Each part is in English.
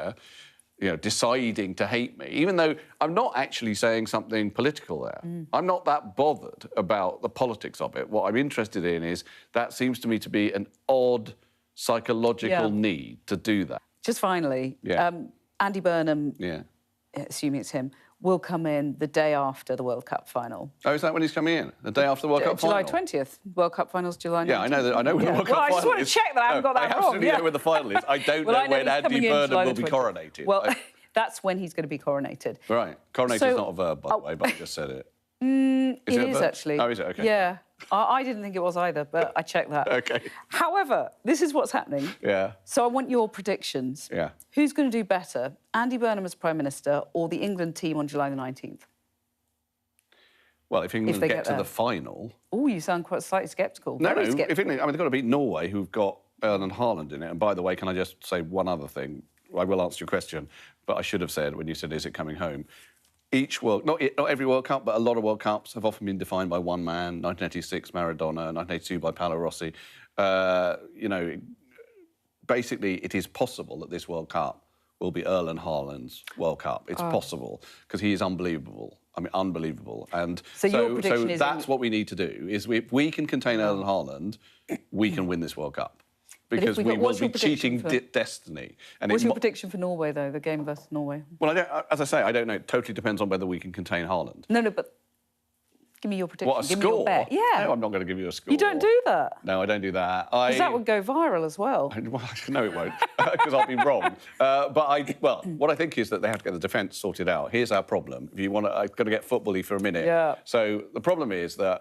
there, you know, deciding to hate me, even though I'm not actually saying something political there. I'm not that bothered about the politics of it. What I'm interested in is that seems to me to be an odd psychological need to do that. Just finally, Andy Burnham, assuming it's him, will come in the day after the World Cup final. Oh, is that when he's coming in? The day after the World Cup final? July 20th. World Cup final's July 19th. Yeah, I know that. I know when the World Cup final is. I just want to check that I haven't got that I wrong. absolutely know when the final is. I don't know when Andy Burnham will be coronated. Well, that's when he's going to be coronated. Right. Coronated is not a verb, by the way, but I just said it. It is actually. Oh, is it? OK. Yeah. I didn't think it was either, but I checked that. OK. However, this is what's happening. Yeah. So I want your predictions. Yeah. Who's going to do better, Andy Burnham as Prime Minister or the England team on July the 19th? Well, if England get to the final... Oh, you sound quite slightly sceptical. No, if England... I mean, they've got to beat Norway, who've got Erling Haaland in it. And by the way, can I just say one other thing? I will answer your question, but I should have said, when you said, is it coming home? Each World... Not every World Cup, but a lot of World Cups have often been defined by one man. 1986, Maradona. 1982 by Paolo Rossi. You know, basically, it is possible that this World Cup will be Erling Haaland's World Cup. It's possible, because he is unbelievable. I mean, unbelievable. And so your prediction is that's what we need to do, is if we can contain Erling Haaland, we can win this World Cup. Because we will be cheating destiny. And what's your prediction for Norway, though, the game versus Norway? Well, as I say, I don't know. It totally depends on whether we can contain Haaland. No, but give me your prediction. What, a give score? Me your bet. Yeah. No, I'm not going to give you a score. You don't do that? No, I don't do that. Because that would go viral as well. Well, no, it won't, because I'll be wrong. What I think is that they have to get the defence sorted out. Here's our problem. If you want to... I've got to get football-y for a minute. Yeah. So the problem is that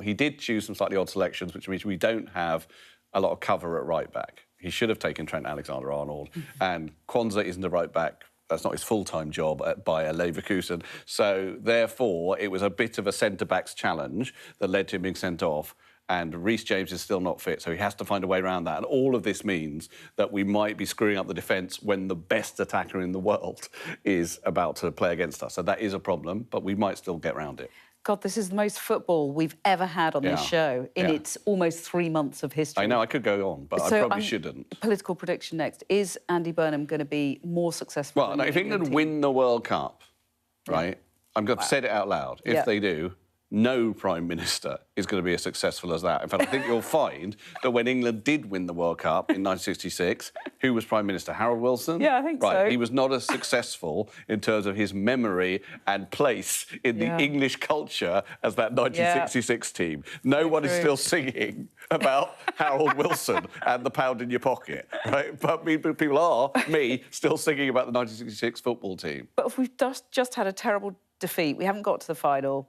he did choose some slightly odd selections, which means we don't have a lot of cover at right-back. He should have taken Trent Alexander-Arnold, and Kwanzaa isn't a right-back. That's not his full-time job at Bayer Leverkusen. So, therefore, it was a bit of a centre-back's challenge that led to him being sent off, and Reece James is still not fit, so he has to find a way around that. And all of this means that we might be screwing up the defence when the best attacker in the world is about to play against us. So that is a problem, but we might still get around it. God, this is the most football we've ever had on this show in its almost 3 months of history. I know, I could go on, but I probably shouldn't. Political prediction next. Is Andy Burnham going to be more successful? Well, no, if England win the World Cup, right, I'm going to say it out loud, if they do, no Prime Minister is going to be as successful as that. In fact, I think you'll find that when England did win the World Cup in 1966, who was Prime Minister? Harold Wilson? Yeah, I think so. He was not as successful in terms of his memory and place in the English culture as that 1966 team. No one is still singing about Harold Wilson and the pound in your pocket, right? But people are, me, still singing about the 1966 football team. But if we've just had a terrible defeat, we haven't got to the final...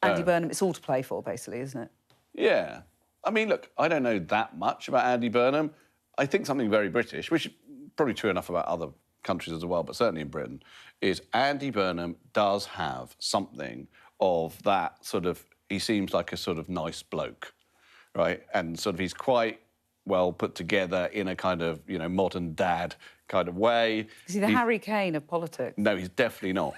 Andy Burnham, it's all to play for, basically, isn't it? Yeah. I mean, look, I don't know that much about Andy Burnham. I think something very British, which is probably true enough about other countries as well, but certainly in Britain, is Andy Burnham does have something of that sort of... He seems like a sort of nice bloke, right? And sort of he's quite well put together in a kind of, you know, modern dad kind of way. Is he the Harry Kane of politics? No, he's definitely not.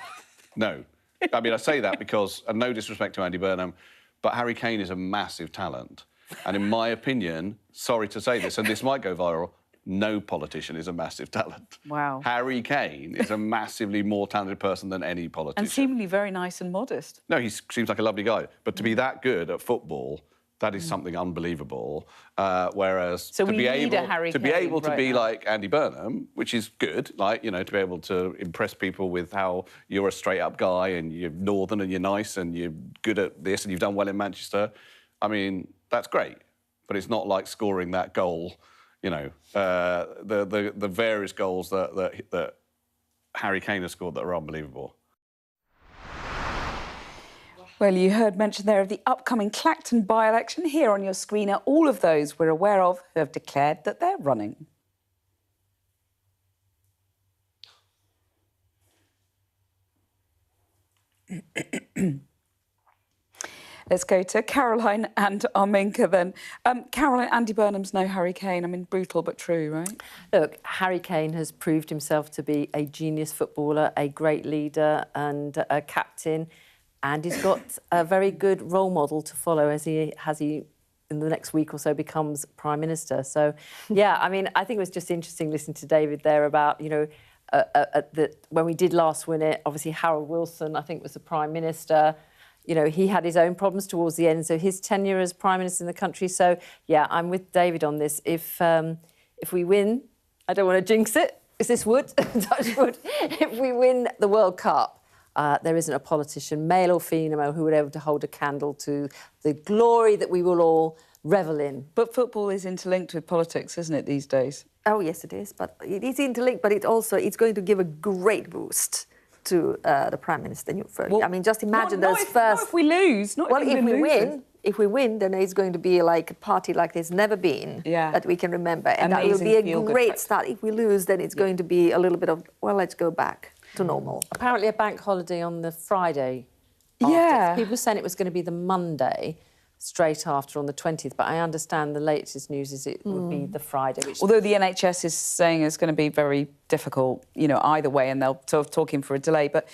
No. I mean, I say that because, and no disrespect to Andy Burnham, but Harry Kane is a massive talent. And in my opinion, sorry to say this, and this might go viral, no politician is a massive talent. Wow. Harry Kane is a massively more talented person than any politician. And seemingly very nice and modest. No, he seems like a lovely guy. But to be that good at football, that is something unbelievable. Whereas so to be able to be now. like Andy Burnham, which is good, like, you know, to be able to impress people with how you're a straight-up guy and you're northern and you're nice and you're good at this and you've done well in Manchester, I mean, that's great. But it's not like scoring that goal, you know, the various goals that Harry Kane has scored that are unbelievable. Well, you heard mention there of the upcoming Clacton by-election. Here on your screen are all of those we're aware of who have declared that they're running. Let's go to Caroline and Arminka then. Caroline, Andy Burnham's no Harry Kane. I mean, brutal but true, right? Look, Harry Kane has proved himself to be a genius footballer, a great leader and a captain. And he's got a very good role model to follow, as he in the next week or so becomes Prime Minister. So, yeah, I mean, I think it was just interesting listening to David there about, you know, when we did last win it, obviously Harold Wilson, I think, was the Prime Minister. You know, he had his own problems towards the end, so his tenure as Prime Minister in the country. So, yeah, I'm with David on this. If we win, I don't want to jinx it. Is this wood? Touch wood. If we win the World Cup, there isn't a politician, male or female, who would be able to hold a candle to the glory that we will all revel in. But football is interlinked with politics, isn't it, these days? Oh, yes, it is. But it is interlinked, but it's going to give a great boost to the Prime Minister. Well, I mean, just imagine not those if, first... Not if we lose. Not well, if we loses. win, if we win, then it's going to be like a party like there's never been that we can remember. And that will be a great start. If we lose, then it's going to be a little bit of, well, let's go back to normal. Apparently a bank holiday on the Friday. Yeah. People were saying it was going to be the Monday straight after on the 20th, but I understand the latest news is it would be the Friday. Which Although the NHS is saying it's going to be very difficult, you know, either way, and they'll sort of talking for a delay. But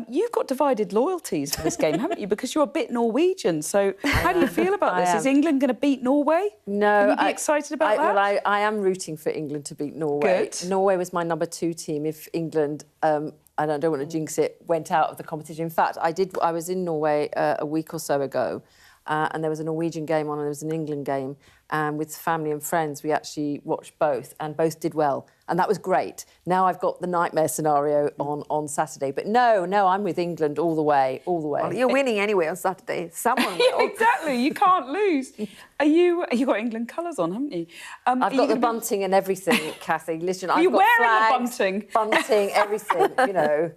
you've got divided loyalties for this game, haven't you? Because you're a bit Norwegian. So how do you feel about this? Is England going to beat Norway? No. Can you be excited about that? Well, I am rooting for England to beat Norway. Good. Norway was my number 2 team. If England, and I don't want to jinx it, went out of the competition. In fact, I was in Norway a week or so ago, and there was a Norwegian game on and there was an England game, and with family and friends we actually watched both, and both did well, and that was great. Now I've got the nightmare scenario on Saturday, but no, I'm with England all the way. Well, you're winning anyway on Saturday. Someone will. Yeah, exactly. You can't lose. You got England colours on, haven't you? I've got the bunting and everything, Cathy. Listen, I've got wearing flags, the bunting? bunting, everything. You know.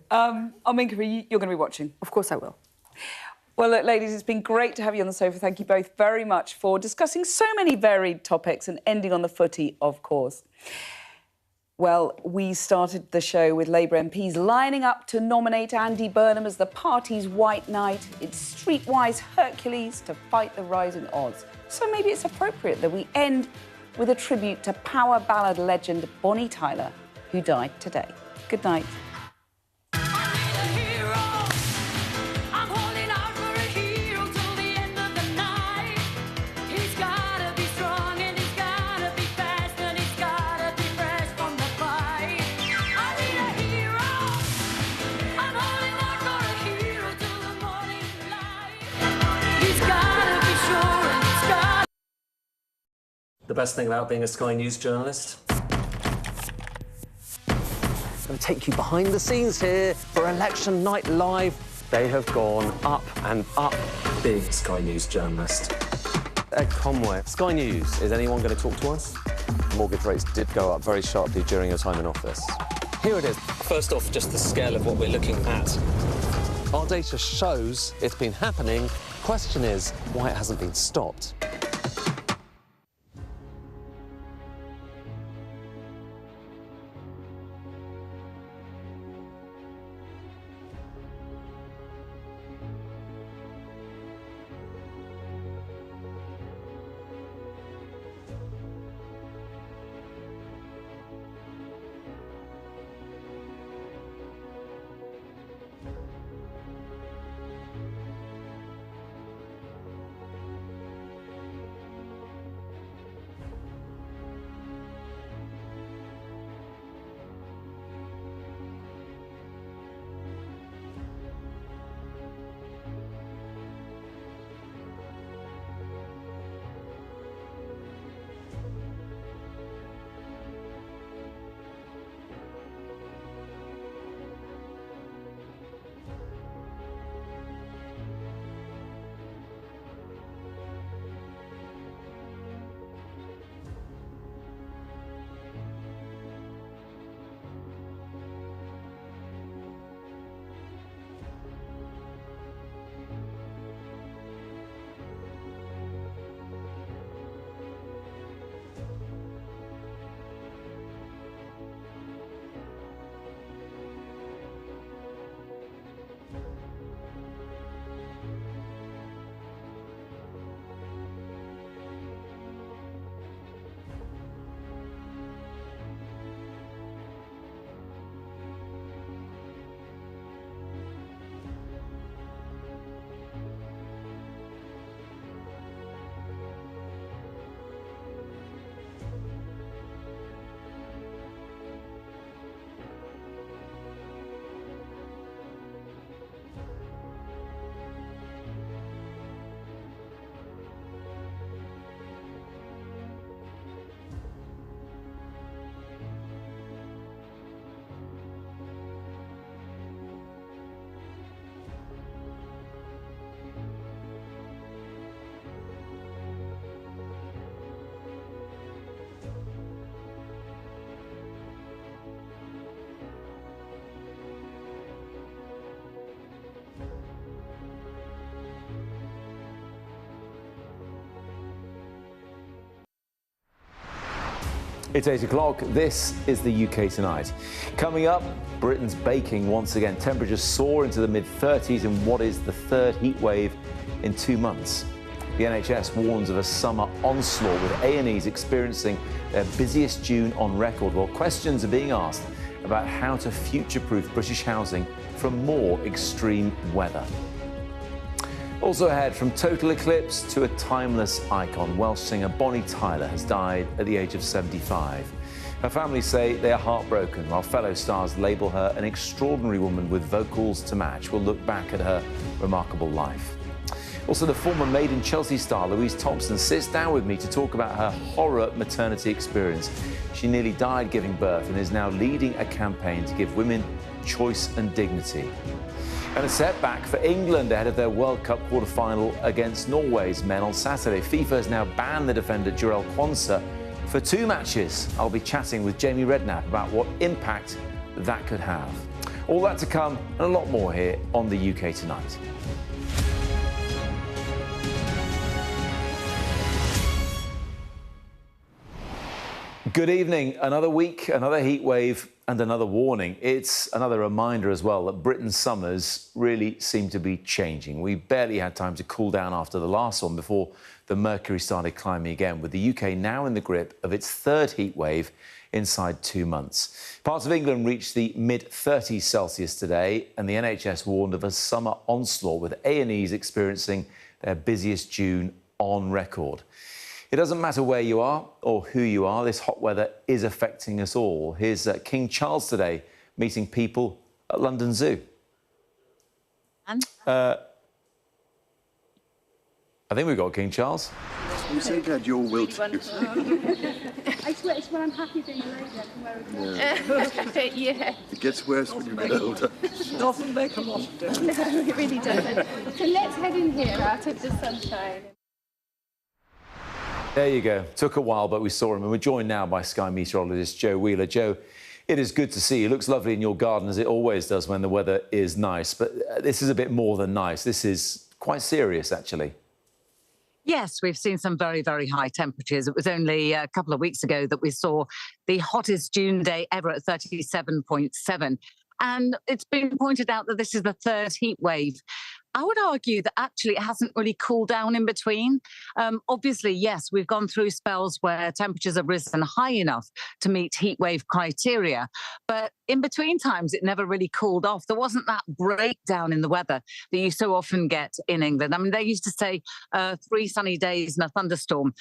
Minka, you're going to be watching. Of course I will. Well, look, ladies, it's been great to have you on the sofa. Thank you both very much for discussing so many varied topics and ending on the footy, of course. Well, we started the show with Labour MPs lining up to nominate Andy Burnham as the party's White Knight, its streetwise Hercules to fight the rising odds. So maybe it's appropriate that we end with a tribute to power ballad legend Bonnie Tyler, who died today. Good night. The best thing about being a Sky News journalist? I'm going to take you behind the scenes here for Election Night Live. They have gone up and up. Big Sky News journalist. Ed Conway. Sky News, is anyone going to talk to us? Mortgage rates did go up very sharply during your time in office. Here it is. First off, just the scale of what we're looking at. Our data shows it's been happening. Question is, why it hasn't been stopped. It's 8 o'clock. This is the UK Tonight. Coming up, Britain's baking once again. Temperatures soar into the mid-30s in what is the third heat wave in 2 months. The NHS warns of a summer onslaught, with A&Es experiencing their busiest June on record, while questions are being asked about how to future-proof British housing from more extreme weather. Also ahead, from total eclipse to a timeless icon, Welsh singer Bonnie Tyler has died at the age of 75. Her family say they are heartbroken, while fellow stars label her an extraordinary woman with vocals to match. We'll look back at her remarkable life. Also, the former Made in Chelsea star Louise Thompson sits down with me to talk about her horror maternity experience. She nearly died giving birth and is now leading a campaign to give women choice and dignity. And a setback for England ahead of their World Cup quarter-final against Norway's men on Saturday. FIFA has now banned the defender Jarell Quansah for 2 matches. I'll be chatting with Jamie Redknapp about what impact that could have. All that to come and a lot more here on the UK Tonight. Good evening. Another week, another heat wave and another warning. It's another reminder as well that Britain's summers really seem to be changing. We barely had time to cool down after the last one before the mercury started climbing again, with the UK now in the grip of its third heat wave inside 2 months. Parts of England reached the mid-30s Celsius today, and the NHS warned of a summer onslaught, with A&Es experiencing their busiest June on record. It doesn't matter where you are or who you are, this hot weather is affecting us all. Here's King Charles today meeting people at London Zoo. I think we've got King Charles. I'm so glad you're wilting. I swear it's when I'm happy being a lady, I can wear a yeah. It gets worse when you get older. Doesn't make a lot of difference. No, it really doesn't. So let's head in here out of the sunshine. There you go. Took a while, but we saw him. And we're joined now by Sky meteorologist Joe Wheeler. Joe, it is good to see you. It looks lovely in your garden, as it always does when the weather is nice. But this is a bit more than nice. This is quite serious, actually. Yes, we've seen some very, very high temperatures. It was only a couple of weeks ago that we saw the hottest June day ever at 37.7. And it's been pointed out that this is the third heat wave. I would argue that actually it hasn't really cooled down in between. Obviously, yes, we've gone through spells where temperatures have risen high enough to meet heat wave criteria. But in between times, it never really cooled off. There wasn't that breakdown in the weather that you so often get in England. I mean, they used to say 3 sunny days and a thunderstorm.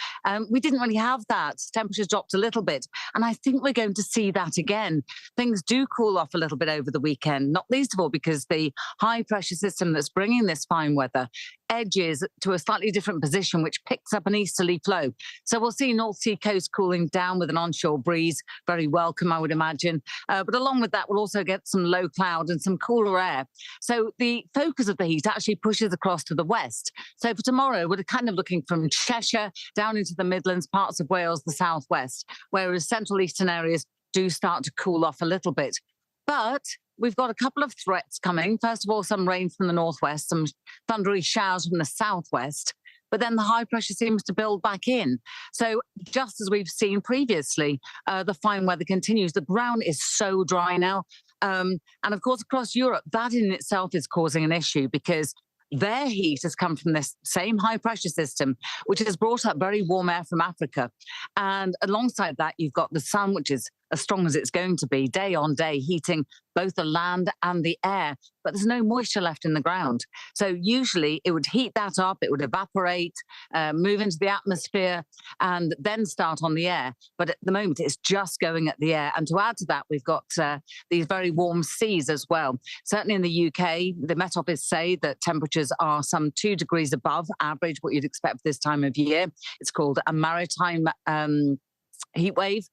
We didn't really have that. Temperatures dropped a little bit. And I think we're going to see that again. Things do cool off a little bit over the weekend, not least of all because the high pressure system that's bringing this fine weather edges to a slightly different position, which picks up an easterly flow. So we'll see North Sea coast cooling down with an onshore breeze, very welcome, I would imagine. But along with that, we'll also get some low cloud and some cooler air. So the focus of the heat actually pushes across to the west. So for tomorrow, we're kind of looking from Cheshire down into the Midlands, parts of Wales, the southwest, whereas central eastern areas do start to cool off a little bit. But we've got a couple of threats coming. First of all, some rain from the northwest, some thundery showers from the southwest, but then the high pressure seems to build back in. So just as we've seen previously, the fine weather continues. The ground is so dry now. And of course, across Europe, that in itself is causing an issue because their heat has come from this same high pressure system, which has brought up very warm air from Africa. And alongside that, you've got the sun, which is as strong as it's going to be, day on day, heating both the land and the air. But there's no moisture left in the ground. So usually it would heat that up, it would evaporate, move into the atmosphere, and then start on the air. But at the moment, it's just going at the air. And to add to that, we've got these very warm seas as well. Certainly in the UK, the Met Office say that temperatures are some 2 degrees above average, what you'd expect for this time of year. It's called a maritime heat wave.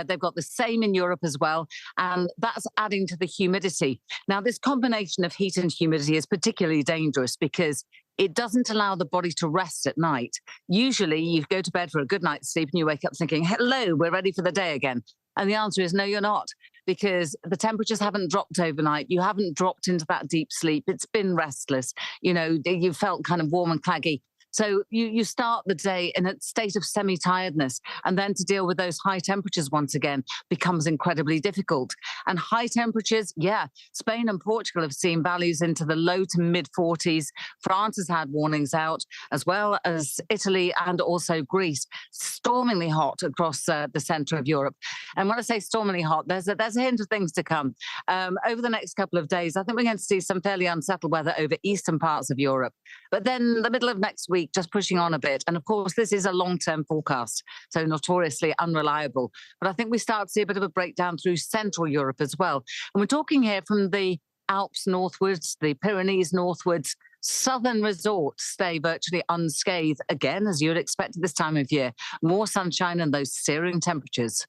They've got the same in Europe as well, and that's adding to the humidity. Now, this combination of heat and humidity is particularly dangerous because it doesn't allow the body to rest at night. Usually, you go to bed for a good night's sleep and you wake up thinking, hello, we're ready for the day again. And the answer is no, you're not, because the temperatures haven't dropped overnight. You haven't dropped into that deep sleep. It's been restless. You know, you felt kind of warm and claggy. So you start the day in a state of semi-tiredness, and then to deal with those high temperatures once again becomes incredibly difficult. And high temperatures, yeah, Spain and Portugal have seen values into the low to mid-40s. France has had warnings out, as well as Italy and also Greece. Stormingly hot across the centre of Europe. And when I say stormingly hot, there's a hint of things to come. Over the next couple of days, I think we're going to see some fairly unsettled weather over eastern parts of Europe. But then the middle of next week, just pushing on a bit. And of course, this is a long-term forecast, so notoriously unreliable. But I think we start to see a bit of a breakdown through Central Europe as well. And we're talking here from the Alps northwards, the Pyrenees northwards. Southern resorts stay virtually unscathed, again, as you would expect at this time of year. More sunshine and those searing temperatures.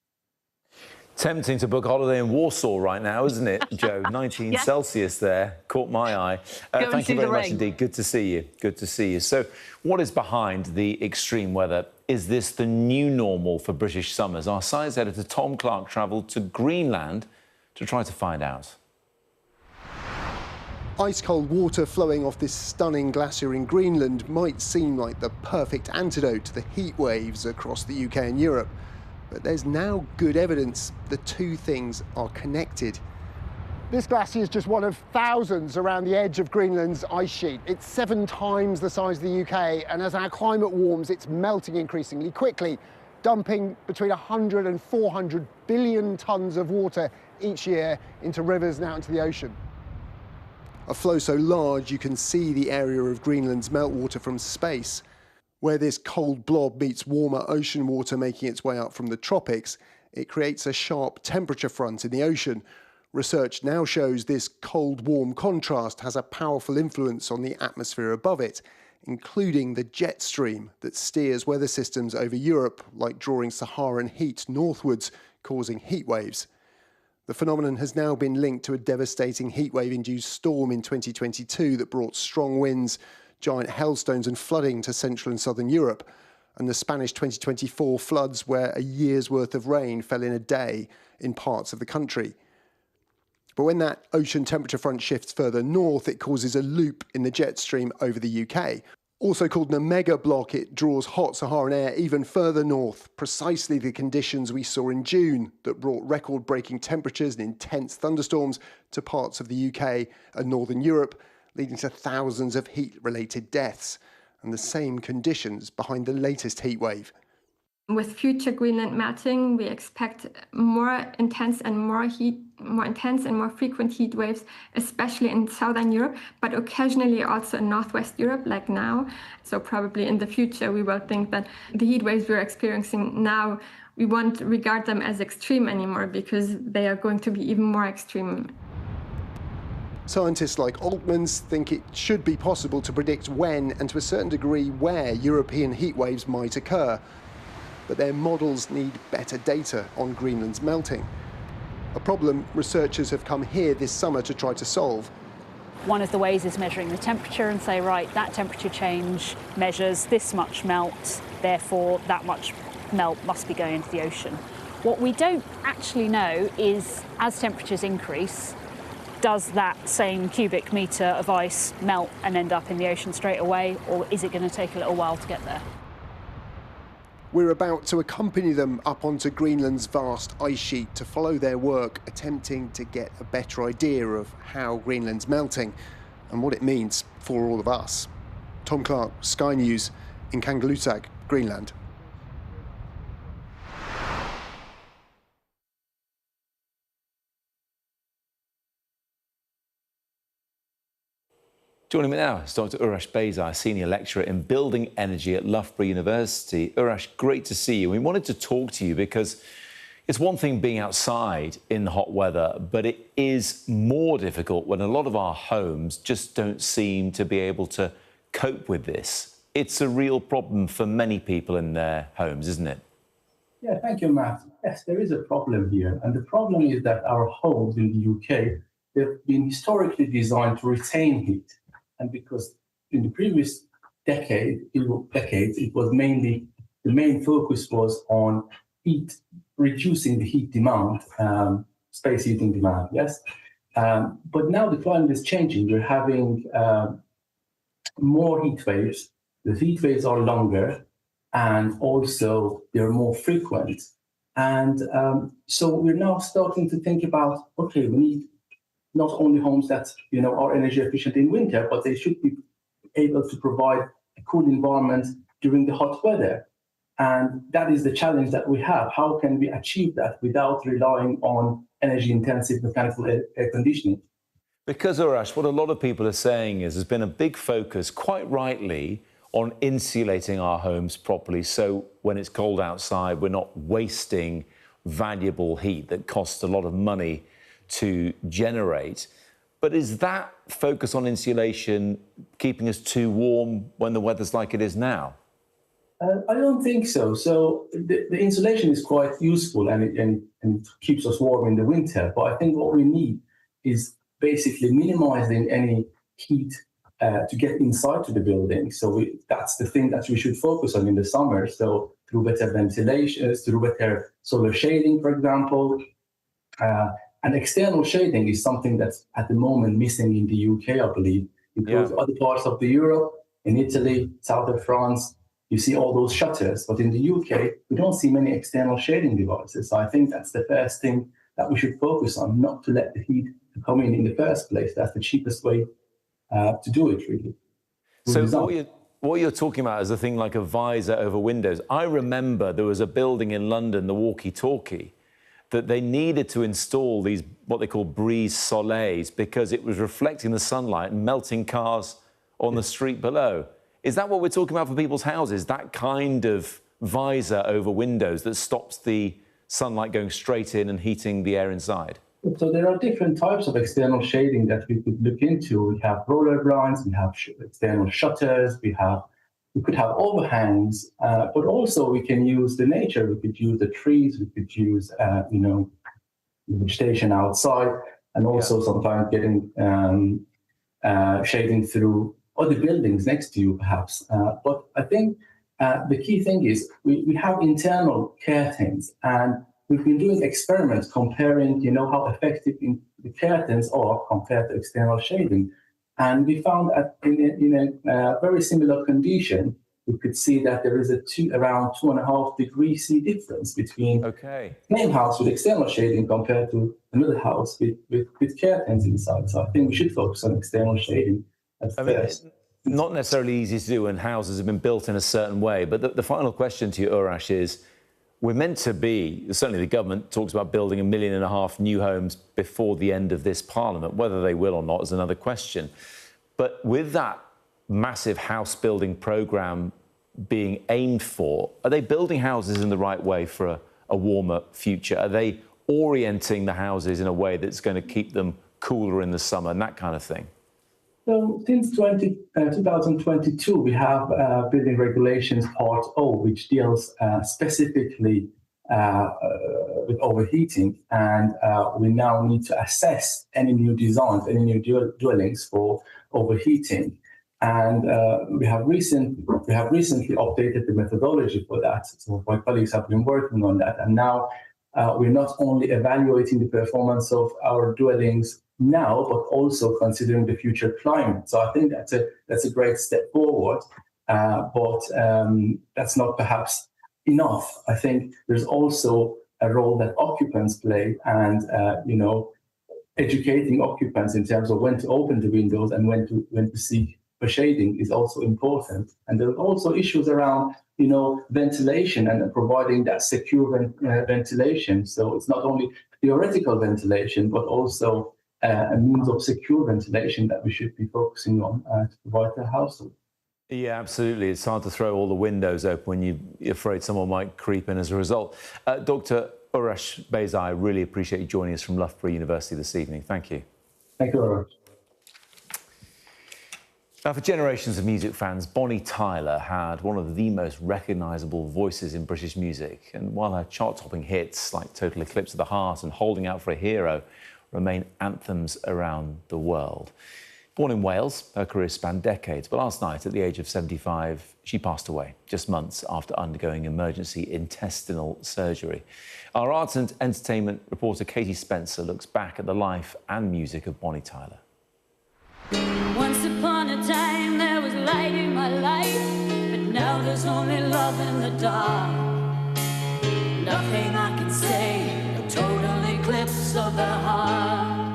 Tempting to book a holiday in Warsaw right now, isn't it, Joe? 19 Yes. Celsius there, caught my eye. Thank you very much indeed. Good to see you. Good to see you. So what is behind the extreme weather? Is this the new normal for British summers? Our science editor Tom Clark travelled to Greenland to try to find out. Ice-cold water flowing off this stunning glacier in Greenland might seem like the perfect antidote to the heat waves across the UK and Europe. But there's now good evidence the two things are connected. This glacier is just one of thousands around the edge of Greenland's ice sheet. It's 7 times the size of the UK, and as our climate warms, it's melting increasingly quickly, dumping between 100 and 400 billion tonnes of water each year into rivers and out into the ocean. A flow so large you can see the area of Greenland's meltwater from space. Where this cold blob meets warmer ocean water making its way up from the tropics, it creates a sharp temperature front in the ocean. Research now shows this cold-warm contrast has a powerful influence on the atmosphere above it, including the jet stream that steers weather systems over Europe, like drawing Saharan heat northwards, causing heat waves. The phenomenon has now been linked to a devastating heatwave-induced storm in 2022 that brought strong winds, giant hailstones and flooding to Central and Southern Europe, and the Spanish 2024 floods where a year's worth of rain fell in a day in parts of the country. But when that ocean temperature front shifts further north, it causes a loop in the jet stream over the UK. Also called an omega block, it draws hot Saharan air even further north, precisely the conditions we saw in June that brought record-breaking temperatures and intense thunderstorms to parts of the UK and Northern Europe, leading to thousands of heat-related deaths, and the same conditions behind the latest heat wave. With future Greenland melting, we expect more intense and more frequent heat waves, especially in Southern Europe, but occasionally also in Northwest Europe, like now. So probably in the future, we will think that the heat waves we're experiencing now, we won't regard them as extreme anymore because they are going to be even more extreme. Scientists like Altmans think it should be possible to predict when, and to a certain degree where, European heat waves might occur. But their models need better data on Greenland's melting. A problem researchers have come here this summer to try to solve. One of the ways is measuring the temperature and say, right, that temperature change measures this much melt, therefore that much melt must be going into the ocean. What we don't actually know is, as temperatures increase, does that same cubic metre of ice melt and end up in the ocean straight away, or is it going to take a little while to get there? We're about to accompany them up onto Greenland's vast ice sheet to follow their work, attempting to get a better idea of how Greenland's melting and what it means for all of us. Tom Clark, Sky News, in Kangerlussuaq, Greenland. Joining me now is Dr. Urash Beyzai, Senior Lecturer in Building Energy at Loughborough University. Urash, great to see you. We wanted to talk to you because it's one thing being outside in the hot weather, but it is more difficult when a lot of our homes just don't seem to be able to cope with this. It's a real problem for many people in their homes, isn't it? Yeah, thank you, Matt. Yes, there is a problem here. And the problem is that our homes in the UK, they've been historically designed to retain heat. And because in the previous decades, it was mainly, the main focus was on heat, reducing the heat demand, space heating demand, yes? But now the climate is changing. We're having more heat waves, the heat waves are longer, and also they're more frequent. And so we're now starting to think about, okay, we need not only homes that are energy efficient in winter, but they should be able to provide a cool environment during the hot weather. And that is the challenge that we have. How can we achieve that without relying on energy-intensive mechanical air conditioning? Because, Urash, what a lot of people are saying is there's been a big focus, quite rightly, on insulating our homes properly, so when it's cold outside, we're not wasting valuable heat that costs a lot of money to generate. But is that focus on insulation keeping us too warm when the weather's like it is now? I don't think so. So the insulation is quite useful and keeps us warm in the winter. But I think what we need is basically minimizing any heat to get inside to the building. So that's the thing that we should focus on in the summer. So through better ventilation, through better solar shading, for example. And external shading is something that's at the moment missing in the UK, I believe. Because other parts of the Europe, in Italy, south of France, you see all those shutters. But in the UK, we don't see many external shading devices. So I think that's the first thing that we should focus on, not to let the heat come in the first place. That's the cheapest way to do it, really. So what you're talking about is a thing like a visor over windows. I remember there was a building in London, the Walkie-Talkie, that they needed to install these, what they call brise soleils, because it was reflecting the sunlight and melting cars on the street below. Is that what we're talking about for people's houses, that kind of visor over windows that stops the sunlight going straight in and heating the air inside? So there are different types of external shading that we could look into. We have roller blinds, we have external shutters, we could have overhangs, but also we can use the nature. We could use the trees, we could use, vegetation outside, and also sometimes getting shading through other buildings next to you, perhaps. But I think the key thing is we have internal curtains, and we've been doing experiments comparing, how effective the curtains are compared to external shading. And we found that in a very similar condition, we could see that there is around 2.5 degrees C difference between the same house with external shading compared to another house with curtains inside. So I think we should focus on external shading at first. Not necessarily easy to do when houses have been built in a certain way. But the final question to you, Urash, is we're meant to be, certainly the government talks about building 1.5 million new homes before the end of this Parliament. Whether they will or not is another question. But with that massive house building programme being aimed for, are they building houses in the right way for a warmer future? Are they orienting the houses in a way that's going to keep them cooler in the summer and that kind of thing? So since 2022, we have Building Regulations Part O, which deals specifically with overheating. And we now need to assess any new designs, any new dwellings for overheating. And we have recently updated the methodology for that. So my colleagues have been working on that. And now we're not only evaluating the performance of our dwellings now, but also considering the future climate. So I think that's a great step forward, but that's not perhaps enough. I think there's also a role that occupants play, and educating occupants in terms of when to open the windows and when to seek for shading is also important. And there are also issues around ventilation and providing that secure ventilation. So it's not only theoretical ventilation, but also a means of secure ventilation that we should be focusing on to provide the household. Yeah, absolutely. It's hard to throw all the windows open when you're afraid someone might creep in as a result. Dr. Urash Beyzai, I really appreciate you joining us from Loughborough University this evening. Thank you. Thank you, Urash. Now, for generations of music fans, Bonnie Tyler had one of the most recognisable voices in British music. And while her chart-topping hits like Total Eclipse of the Heart and Holding Out for a Hero remain anthems around the world. Born in Wales, her career spanned decades, but last night, at the age of 75, she passed away, just months after undergoing emergency intestinal surgery. Our arts and entertainment reporter Katie Spencer looks back at the life and music of Bonnie Tyler. Once upon a time, there was light in my life. now there's only love in the dark. Nothing I can say, a total eclipse of the heart.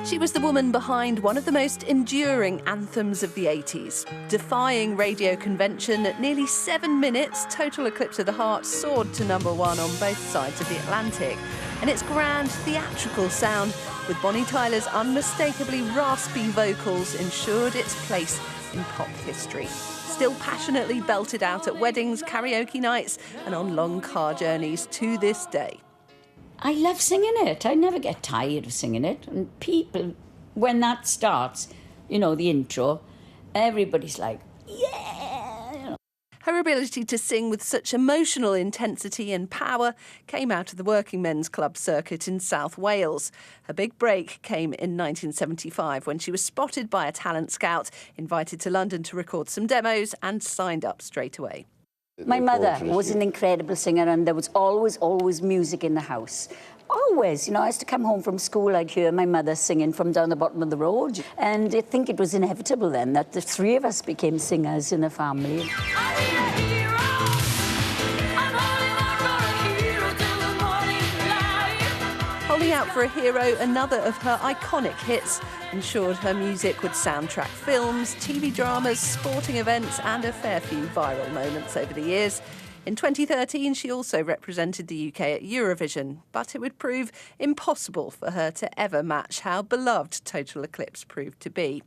She was the woman behind one of the most enduring anthems of the 80s. Defying radio convention, at nearly 7 minutes, Total Eclipse of the Heart soared to #1 on both sides of the Atlantic. And its grand, theatrical sound, with Bonnie Tyler's unmistakably raspy vocals, ensured its place in pop history. Still passionately belted out at weddings, karaoke nights, and on long car journeys to this day. I love singing it. I never get tired of singing it. And people, when that starts, you know, the intro, everybody's like, yeah! Her ability to sing with such emotional intensity and power came out of the working men's club circuit in South Wales. Her big break came in 1975 when she was spotted by a talent scout, invited to London to record some demos and signed up straight away. My mother was an incredible singer, and there was always music in the house. Always, you know, I used to come home from school, I'd hear my mother singing from down the bottom of the road. And I think it was inevitable then that the three of us became singers in the family. Holding Out for a Hero, another of her iconic hits, ensured her music would soundtrack films, TV dramas, sporting events, and a fair few viral moments over the years. In 2013, she also represented the UK at Eurovision, but it would prove impossible for her to ever match how beloved Total Eclipse proved to be.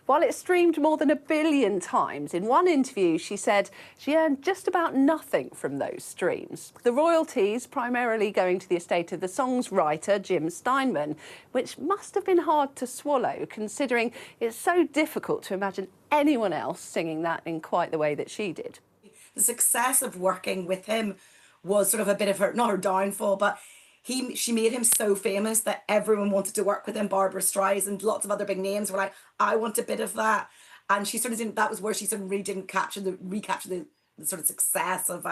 While it streamed more than 1 billion times, in one interview she said she earned just about nothing from those streams. The royalties primarily going to the estate of the song's writer, Jim Steinman, which must have been hard to swallow, considering it's so difficult to imagine anyone else singing that in quite the way that she did. The success of working with him was sort of a bit of her, not her downfall, but she made him so famous that everyone wanted to work with him. Barbara Streisand, lots of other big names were like, I want a bit of that. And she sort of didn't, that was where she sort of really didn't recapture the sort of success of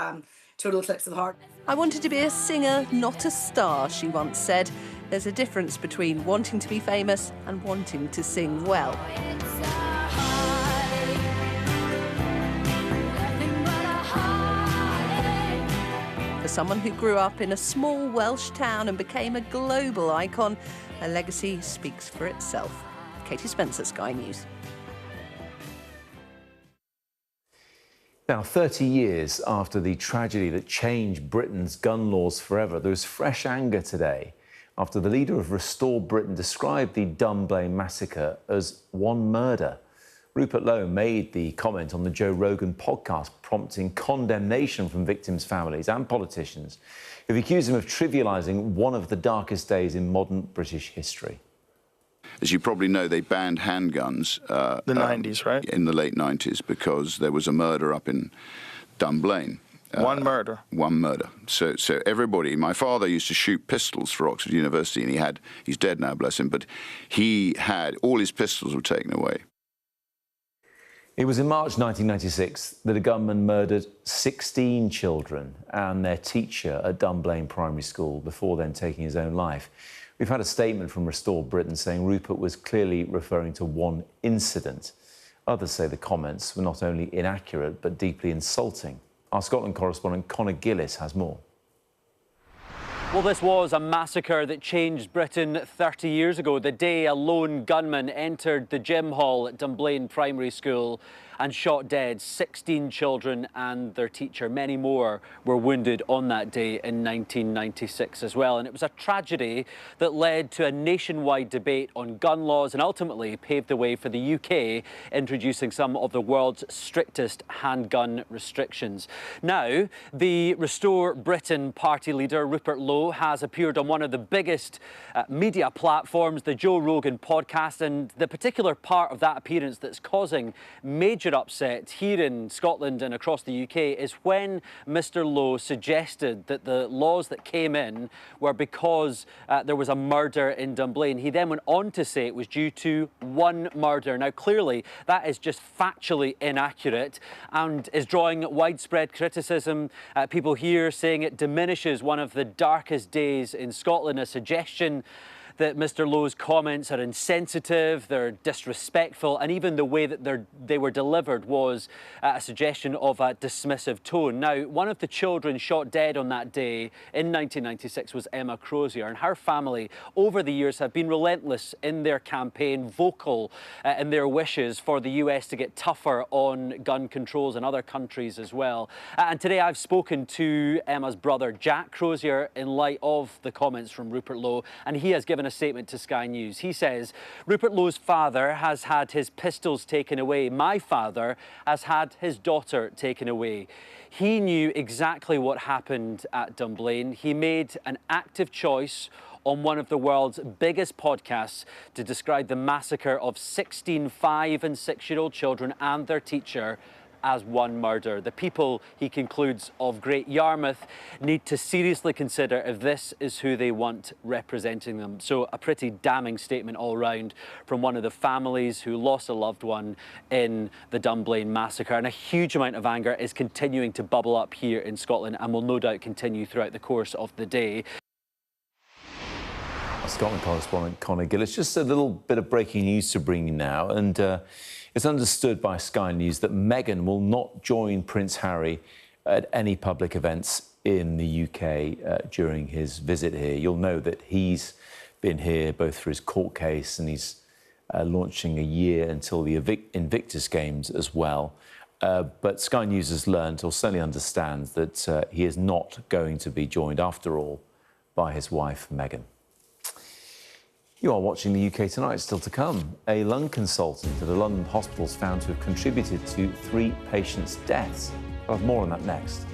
Total Eclipse of the Heart. I wanted to be a singer, not a star, she once said. There's a difference between wanting to be famous and wanting to sing well. For someone who grew up in a small Welsh town and became a global icon, her legacy speaks for itself. Katie Spencer, Sky News. Now, 30 years after the tragedy that changed Britain's gun laws forever, there's fresh anger today after the leader of Restore Britain described the Dunblane massacre as one murder. Rupert Lowe made the comment on the Joe Rogan podcast, prompting condemnation from victims' families and politicians who've accused him of trivialising one of the darkest days in modern British history. As you probably know, they banned handguns. The 90s, right? In the late 90s, because there was a murder up in Dunblane. One murder? One murder. So everybody, my father used to shoot pistols for Oxford University, and he's dead now, bless him, but he had, all his pistols were taken away. It was in March 1996 that a gunman murdered 16 children and their teacher at Dunblane Primary School before then taking his own life. We've had a statement from Restore Britain saying Rupert was clearly referring to one incident. Others say the comments were not only inaccurate but deeply insulting. Our Scotland correspondent Conor Gillis has more. Well, this was a massacre that changed Britain 30 years ago, the day a lone gunman entered the gym hall at Dunblane Primary School and shot dead 16 children and their teacher. Many more were wounded on that day in 1996 as well. And it was a tragedy that led to a nationwide debate on gun laws and ultimately paved the way for the UK introducing some of the world's strictest handgun restrictions. Now, the Restore Britain party leader, Rupert Lowe, has appeared on one of the biggest media platforms, the Joe Rogan podcast, and the particular part of that appearance that's causing major upset here in Scotland and across the UK is when Mr. Lowe suggested that the laws that came in were because there was a murder in Dunblane. He then went on to say it was due to one murder. Now, clearly, that is just factually inaccurate and is drawing widespread criticism. People here saying it diminishes one of the darkest days in Scotland, a suggestion that Mr. Lowe's comments are insensitive, they're disrespectful, and even the way that they were delivered was a suggestion of a dismissive tone. Now, one of the children shot dead on that day in 1996 was Emma Crozier, and her family over the years have been relentless in their campaign, vocal in their wishes for the US to get tougher on gun controls in other countries as well. And today I've spoken to Emma's brother Jack Crozier in light of the comments from Rupert Lowe, and he has given a statement to Sky News. He says, Rupert Lowe's father has had his pistols taken away. My father has had his daughter taken away. He knew exactly what happened at Dunblane. He made an active choice on one of the world's biggest podcasts to describe the massacre of 16 5- and 6-year-old children and their teacher as one murder. The people, he concludes, of Great Yarmouth need to seriously consider if this is who they want representing them. So a pretty damning statement all round from one of the families who lost a loved one in the Dunblane massacre. And a huge amount of anger is continuing to bubble up here in Scotland and will no doubt continue throughout the course of the day. Scotland correspondent Conor Gillis. Just a little bit of breaking news to bring you now. And it's understood by Sky News that Meghan will not join Prince Harry at any public events in the UK during his visit here. You'll know that he's been here both for his court case and he's launching a year until the Invictus Games as well. But Sky News has learned, or certainly understands, that he is not going to be joined, after all, by his wife, Meghan. You are watching the UK Tonight. Still to come, a lung consultant at a London hospital is found to have contributed to 3 patients' deaths. I'll have more on that next.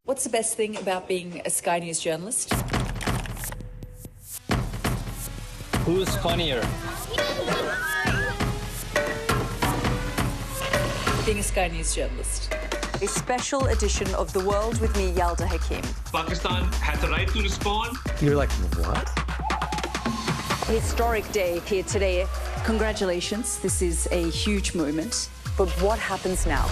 What's the best thing about being a Sky News journalist? Who's funnier? Being a Sky News journalist. A special edition of The World with me, Yalda Hakim. Pakistan had the right to respond. You're like, what? Historic day here today. Congratulations, this is a huge moment. But what happens now?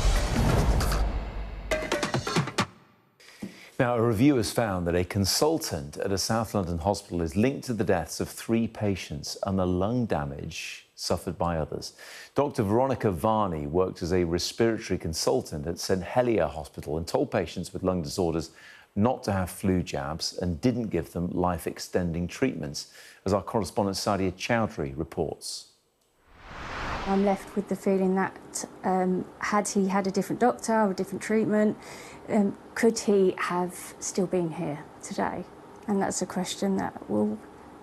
Now, a review has found that a consultant at a South London hospital is linked to the deaths of 3 patients and the lung damage suffered by others. Dr. Veronica Varney worked as a respiratory consultant at St Helier Hospital and told patients with lung disorders not to have flu jabs and didn't give them life-extending treatments, as our correspondent Sadia Chowdhury reports. I'm left with the feeling that had he had a different doctor or a different treatment, could he have still been here today? And that's a question that will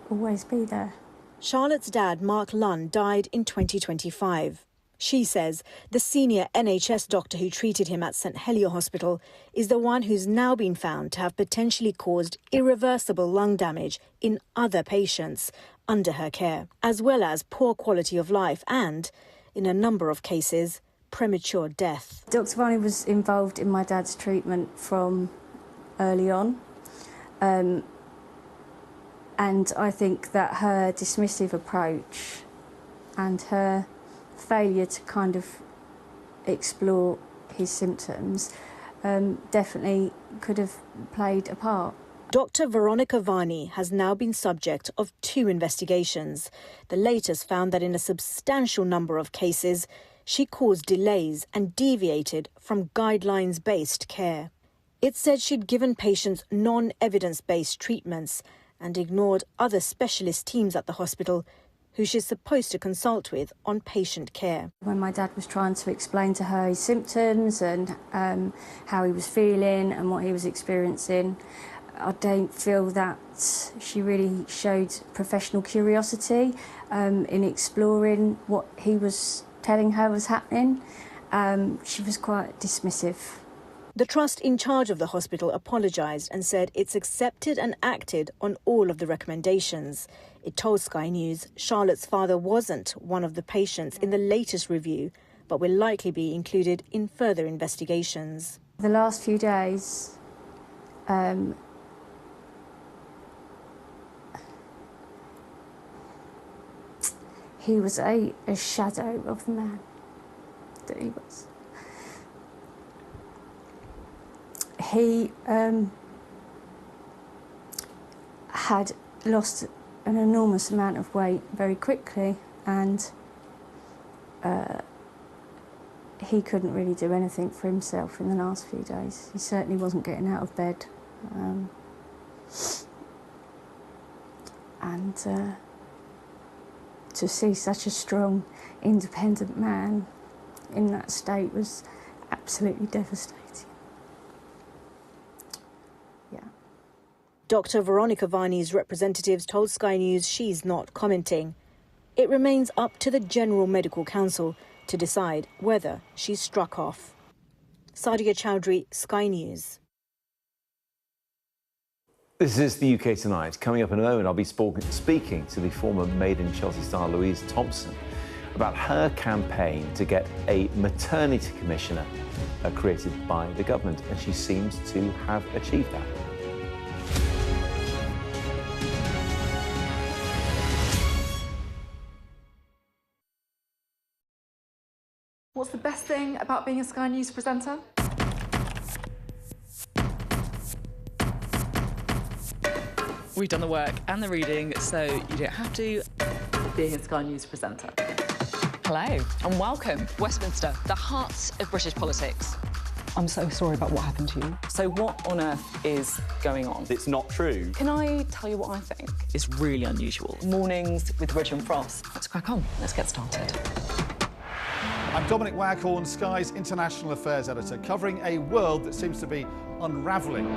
always be there. Charlotte's dad, Mark Lunn, died in 2025. She says the senior NHS doctor who treated him at St Helier Hospital is the one who's now been found to have potentially caused irreversible lung damage in other patients under her care, as well as poor quality of life and, in a number of cases, premature death. Dr. Varney was involved in my dad's treatment from early on. And I think that her dismissive approach and her failure to kind of explore his symptoms definitely could have played a part. Dr. Veronica Varney has now been subject of 2 investigations. The latest found that in a substantial number of cases, she caused delays and deviated from guidelines-based care. It said she'd given patients non-evidence-based treatments and ignored other specialist teams at the hospital who she's supposed to consult with on patient care. When my dad was trying to explain to her his symptoms and how he was feeling and what he was experiencing, I don't feel that she really showed professional curiosity in exploring what he was telling her was happening. She was quite dismissive. The trust in charge of the hospital apologised and said it's accepted and acted on all of the recommendations. It told Sky News Charlotte's father wasn't one of the patients in the latest review, but will likely be included in further investigations. The last few days, he was a shadow of the man that he was. He had lost an enormous amount of weight very quickly, and he couldn't really do anything for himself in the last few days. He certainly wasn't getting out of bed. To see such a strong, independent man in that state was absolutely devastating. Dr. Veronica Varney's representatives told Sky News she's not commenting. It remains up to the General Medical Council to decide whether she's struck off. Sadia Chowdhury, Sky News. This is the UK Tonight. Coming up in a moment, I'll be speaking to the former Maiden Chelsea star Louise Thompson about her campaign to get a maternity commissioner created by the government, and she seems to have achieved that. What's the best thing about being a Sky News presenter? We've done the work and the reading, so you don't have to. Being a Sky News presenter. Hello and welcome. Westminster, the heart of British politics. I'm so sorry about what happened to you. So what on earth is going on? It's not true. Can I tell you what I think? It's really unusual. Mornings with Roger and Frost. Let's crack on. Let's get started. I'm Dominic Waghorn, Sky's International Affairs Editor, covering a world that seems to be unravelling.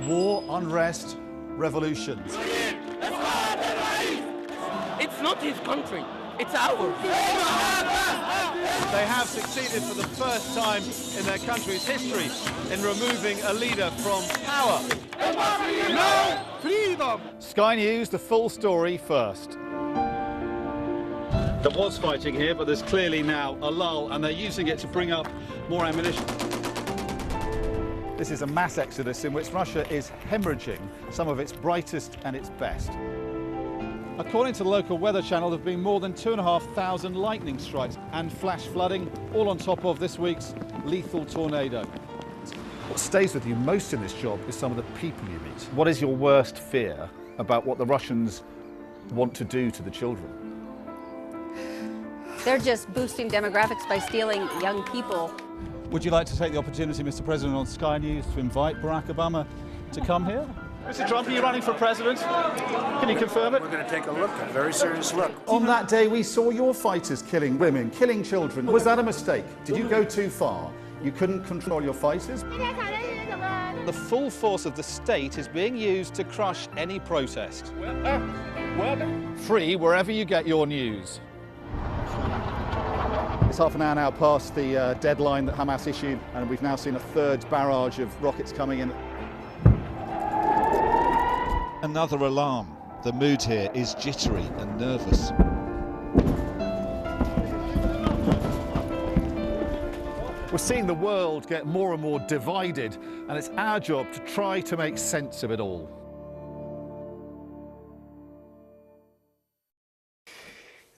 War, unrest, revolutions. It's not his country, it's ours. They have succeeded for the first time in their country's history in removing a leader from power. No freedom! Sky News, the full story first. There was fighting here, but there's clearly now a lull, and they're using it to bring up more ammunition. This is a mass exodus in which Russia is hemorrhaging some of its brightest and its best. According to the local weather channel, there have been more than 2,500 lightning strikes and flash flooding, all on top of this week's lethal tornado. What stays with you most in this job is some of the people you meet. What is your worst fear about what the Russians want to do to the children? They're just boosting demographics by stealing young people. Would you like to take the opportunity, Mr. President, on Sky News to invite Barack Obama to come here? Mr. Trump, are you running for president? Can you confirm it? We're going to take a look, a very serious look. On that day, we saw your fighters killing women, killing children. Was that a mistake? Did you go too far? You couldn't control your fighters? The full force of the state is being used to crush any protest. Free wherever you get your news. It's half an hour now past the deadline that Hamas issued, and we've now seen a third barrage of rockets coming in. Another alarm. The mood here is jittery and nervous. We're seeing the world get more and more divided, and it's our job to try to make sense of it all.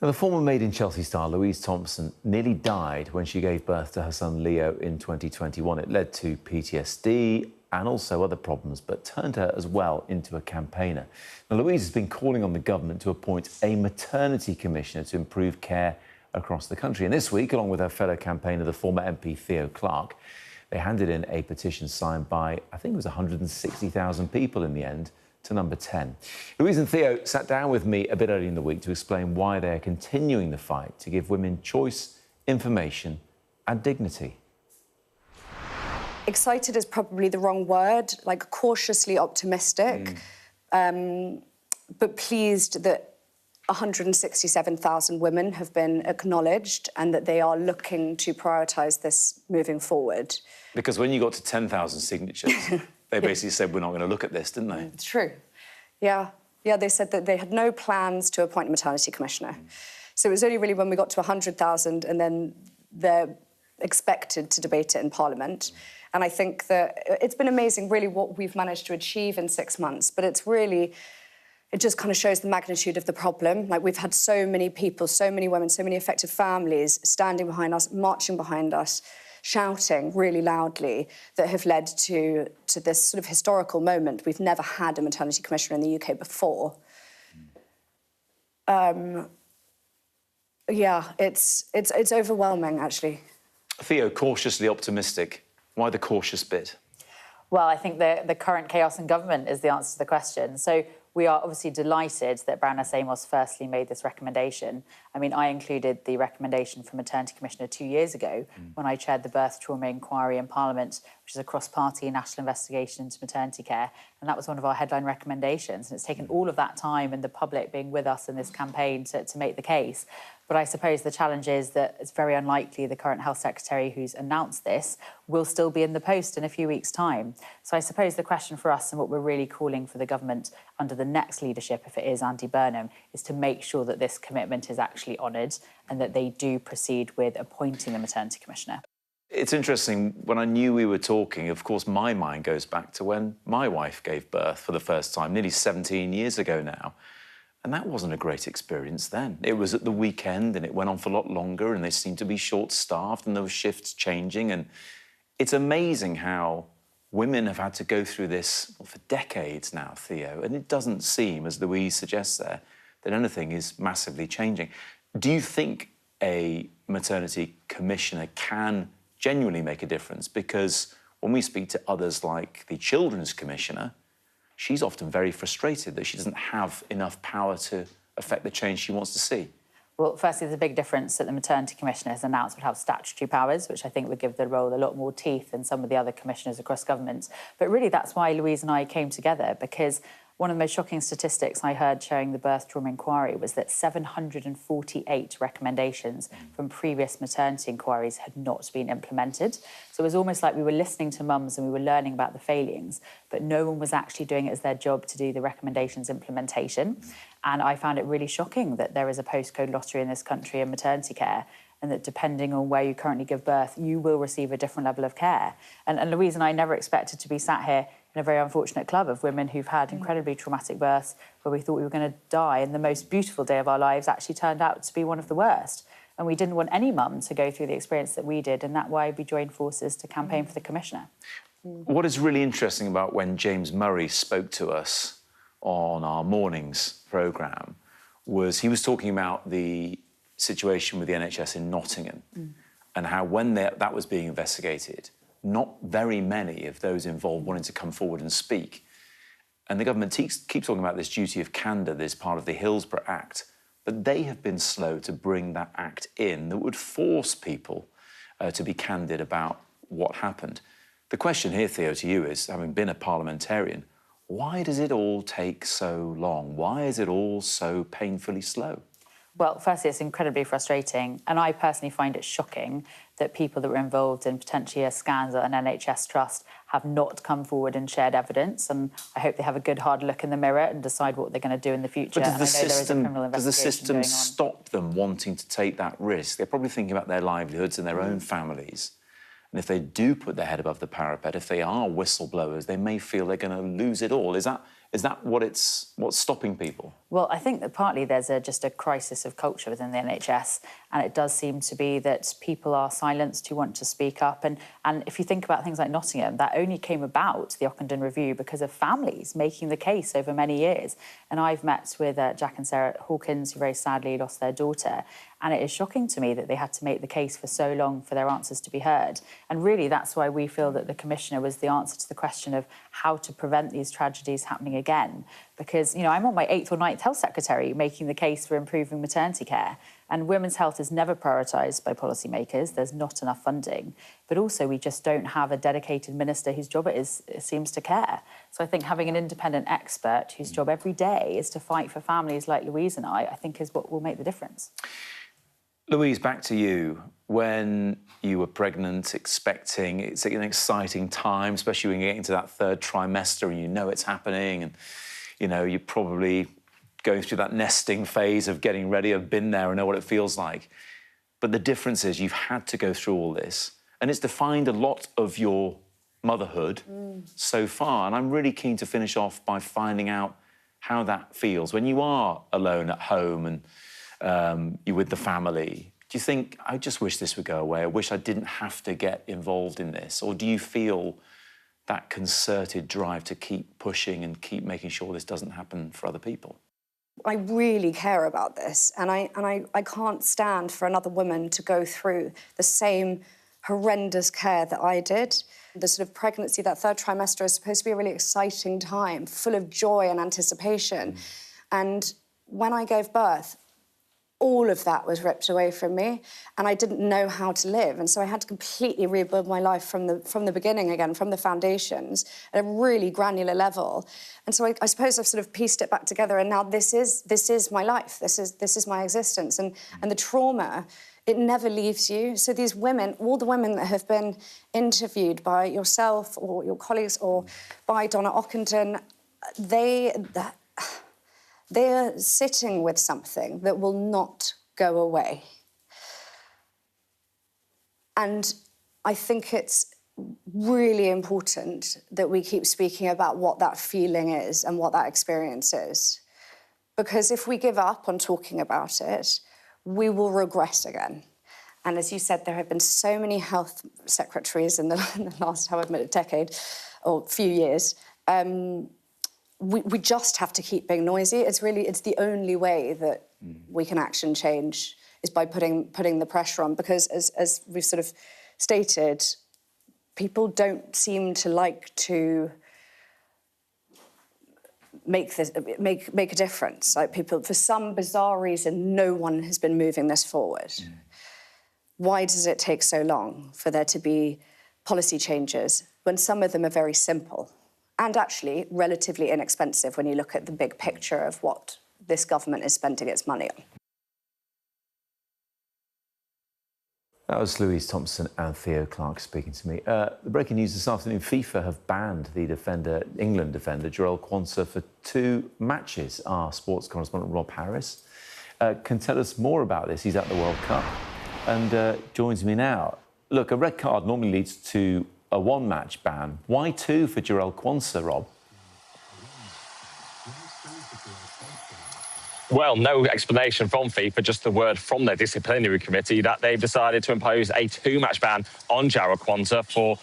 Now, the former Made in Chelsea star Louise Thompson nearly died when she gave birth to her son Leo in 2021. It led to PTSD and also other problems, but turned her as well into a campaigner. Now, Louise has been calling on the government to appoint a maternity commissioner to improve care across the country. And this week, along with her fellow campaigner, the former MP Theo Clark, they handed in a petition signed by, I think it was 160,000 people in the end, to number 10. Louise and Theo sat down with me a bit earlier in the week to explain why they're continuing the fight to give women choice, information and dignity. Excited is probably the wrong word, like cautiously optimistic, but pleased that 167,000 women have been acknowledged and that they are looking to prioritise this moving forward. Because when you got to 10,000 signatures, they basically said, we're not going to look at this, didn't they? It's true. Yeah, they said that they had no plans to appoint a maternity commissioner. So it was only really when we got to 100,000 and then they're expected to debate it in Parliament. And I think that it's been amazing, really, what we've managed to achieve in 6 months, but it's really... It just kind of shows the magnitude of the problem. Like, we've had so many people, so many women, so many affected families standing behind us, marching behind us, shouting really loudly, that have led to this sort of historical moment. We've never had a maternity commissioner in the UK before. Yeah, it's overwhelming, actually. Theo, cautiously optimistic. Why the cautious bit? Well, I think the current chaos in government is the answer to the question. So we are obviously delighted that Baroness Amos firstly made this recommendation. I mean, I included the recommendation from Maternity Commissioner 2 years ago when I chaired the Birth Trauma Inquiry in Parliament, which is a cross-party national investigation into maternity care. And that was one of our headline recommendations. And it's taken all of that time and the public being with us in this campaign to make the case. But I suppose the challenge is that it's very unlikely the current Health Secretary who's announced this will still be in the post in a few weeks' time. So I suppose the question for us and what we're really calling for the government under the next leadership, if it is Andy Burnham, is to make sure that this commitment is actually honoured and that they do proceed with appointing a maternity commissioner. It's interesting, when I knew we were talking, of course, my mind goes back to when my wife gave birth for the first time, nearly 17 years ago now. And that wasn't a great experience then. It was at the weekend and it went on for a lot longer and they seemed to be short-staffed and there were shifts changing. And it's amazing how women have had to go through this for decades now, Theo, and it doesn't seem, as Louise suggests there, that anything is massively changing. Do you think a maternity commissioner can genuinely make a difference? Because when we speak to others like the Children's Commissioner, she's often very frustrated that she doesn't have enough power to affect the change she wants to see. Well, firstly, there's a big difference that the maternity commissioner has announced would have statutory powers, which I think would give the role a lot more teeth than some of the other commissioners across government. But really, that's why Louise and I came together, because one of the most shocking statistics I heard chairing the Birth Trauma Inquiry was that 748 recommendations from previous maternity inquiries had not been implemented. So it was almost like we were listening to mums and we were learning about the failings, but no one was actually doing it as their job to do the recommendations implementation. And I found it really shocking that there is a postcode lottery in this country in maternity care, and that depending on where you currently give birth, you will receive a different level of care. And Louise and I never expected to be sat here in a very unfortunate club of women who've had incredibly traumatic births where we thought we were going to die, and the most beautiful day of our lives actually turned out to be one of the worst. And we didn't want any mum to go through the experience that we did, and that's why we joined forces to campaign for the Commissioner. What is really interesting about when James Murray spoke to us on our mornings programme was he was talking about the situation with the NHS in Nottingham and how when that was being investigated, not very many of those involved wanted to come forward and speak. And the government keeps talking about this duty of candour, this part of the Hillsborough Act, but they have been slow to bring that act in that would force people to be candid about what happened. The question here, Theo, to you is, having been a parliamentarian, why does it all take so long? Why is it all so painfully slow? Well, firstly, it's incredibly frustrating, and I personally find it shocking that people that were involved in potentially a scandal and NHS trust have not come forward and shared evidence, and I hope they have a good hard look in the mirror and decide what they're going to do in the future. But does the Does system stop them wanting to take that risk? They're probably thinking about their livelihoods and their own families. And if they do put their head above the parapet, if they are whistleblowers, they may feel they're going to lose it all. Is that what's stopping people? Well, I think that partly there's just a crisis of culture within the NHS, and it does seem to be that people are silenced who want to speak up. And if you think about things like Nottingham, that only came about, the Ockenden Review, because of families making the case over many years. And I've met with Jack and Sarah Hawkins, who very sadly lost their daughter. And it is shocking to me that they had to make the case for so long for their answers to be heard. And really, that's why we feel that the Commissioner was the answer to the question of how to prevent these tragedies happening again. Because, you know, I'm on my 8th or 9th health secretary making the case for improving maternity care. And women's health is never prioritised by policymakers. There's not enough funding. But also, we just don't have a dedicated minister whose job it seems to care. So I think having an independent expert whose job every day is to fight for families like Louise and I think is what will make the difference. Louise, back to you. When you were pregnant, expecting, it's an exciting time, especially when you get into that 3rd trimester and you know it's happening and, you know, you're probably going through that nesting phase of getting ready. I've been there and know what it feels like. But the difference is you've had to go through all this and it's defined a lot of your motherhood so far. And I'm really keen to finish off by finding out how that feels when you are alone at home and you're with the family. Do you think, I just wish this would go away, I wish I didn't have to get involved in this? Or do you feel that concerted drive to keep pushing and keep making sure this doesn't happen for other people? I really care about this, and I can't stand for another woman to go through the same horrendous care that I did. The sort of pregnancy, that 3rd trimester, is supposed to be a really exciting time, full of joy and anticipation. And when I gave birth, all of that was ripped away from me, and I didn't know how to live. And so I had to completely rebuild my life from the beginning again, from the foundations, at a really granular level. And so I suppose I've sort of pieced it back together, and now this is my life. This is my existence. And the trauma, it never leaves you. So these women, all the women that have been interviewed by yourself or your colleagues or by Donna Ockenden, they're sitting with something that will not go away. And I think it's really important that we keep speaking about what that feeling is and what that experience is. Because if we give up on talking about it, we will regress again. And as you said, there have been so many health secretaries in the last, however many, decade or few years. We just have to keep being noisy. It's the only way that we can action change is by putting the pressure on. Because as we've sort of stated, people don't seem to like to make a difference. Like people, for some bizarre reason, no one has been moving this forward. Why does it take so long for there to be policy changes when some of them are very simple? And actually relatively inexpensive when you look at the big picture of what this government is spending its money on. That was Louise Thompson and Theo Clark speaking to me. The breaking news this afternoon, FIFA have banned the England defender, Jarell Quansah, for 2 matches. Our sports correspondent, Rob Harris, can tell us more about this. He's at the World Cup and joins me now. Look, a red card normally leads to a 1-match ban. Why 2 for Jarell Quansah, Rob? Well, no explanation from FIFA, just the word from their disciplinary committee that they've decided to impose a 2-match ban on Jarell Quansah for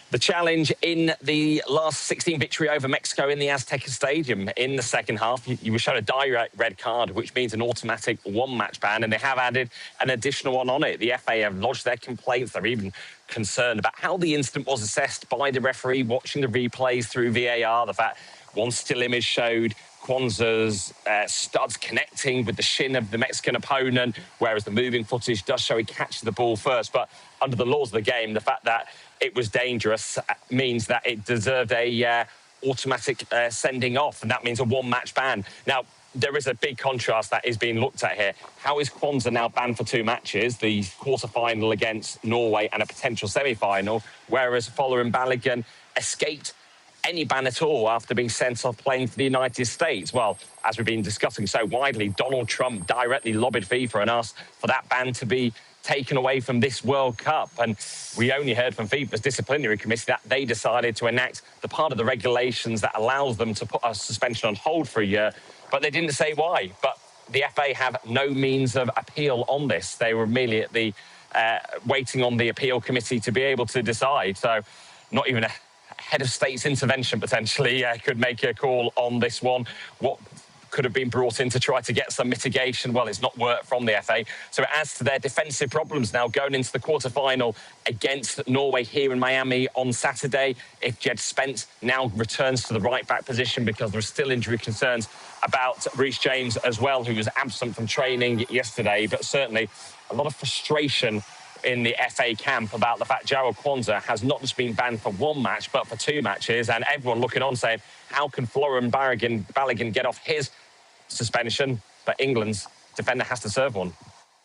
the challenge in the last 16 victory over Mexico in the Azteca Stadium. In the second half, you were shown a direct red card, which means an automatic 1-match ban, and they have added an additional one on it. The FA have lodged their complaints. They're even concerned about how the incident was assessed by the referee, watching the replays through VAR, the fact one still image showed Kwanzaa's studs connecting with the shin of the Mexican opponent, whereas the moving footage does show he catches the ball first. But under the laws of the game, the fact that it was dangerous means that it deserved a automatic sending off, and that means a one-match ban. Now, there is a big contrast that is being looked at here. How is Kwanzaa now banned for 2 matches, the quarter-final against Norway and a potential semi-final, whereas Fowler and Balogun escaped any ban at all after being sent off playing for the United States? Well, as we've been discussing so widely, Donald Trump directly lobbied FIFA and asked for that ban to be taken away from this World Cup. And we only heard from FIFA's disciplinary committee that they decided to enact the part of the regulations that allows them to put a suspension on hold for a year, but they didn't say why. But the FA have no means of appeal on this. They were merely at the waiting on the appeal committee to be able to decide. So not even a head of state's intervention potentially could make a call on this one. What could have been brought in to try to get some mitigation, well, it's not worked from the FA. So it adds to their defensive problems now going into the quarter-final against Norway here in Miami on Saturday. If Jed Spence now returns to the right-back position, because there are still injury concerns about Reece James as well, who was absent from training yesterday. But certainly a lot of frustration in the FA camp about the fact Jarrell Kwanzaa has not just been banned for 1 match, but for 2 matches, and everyone looking on saying, how can Florian Balogun get off his suspension, but England's defender has to serve one?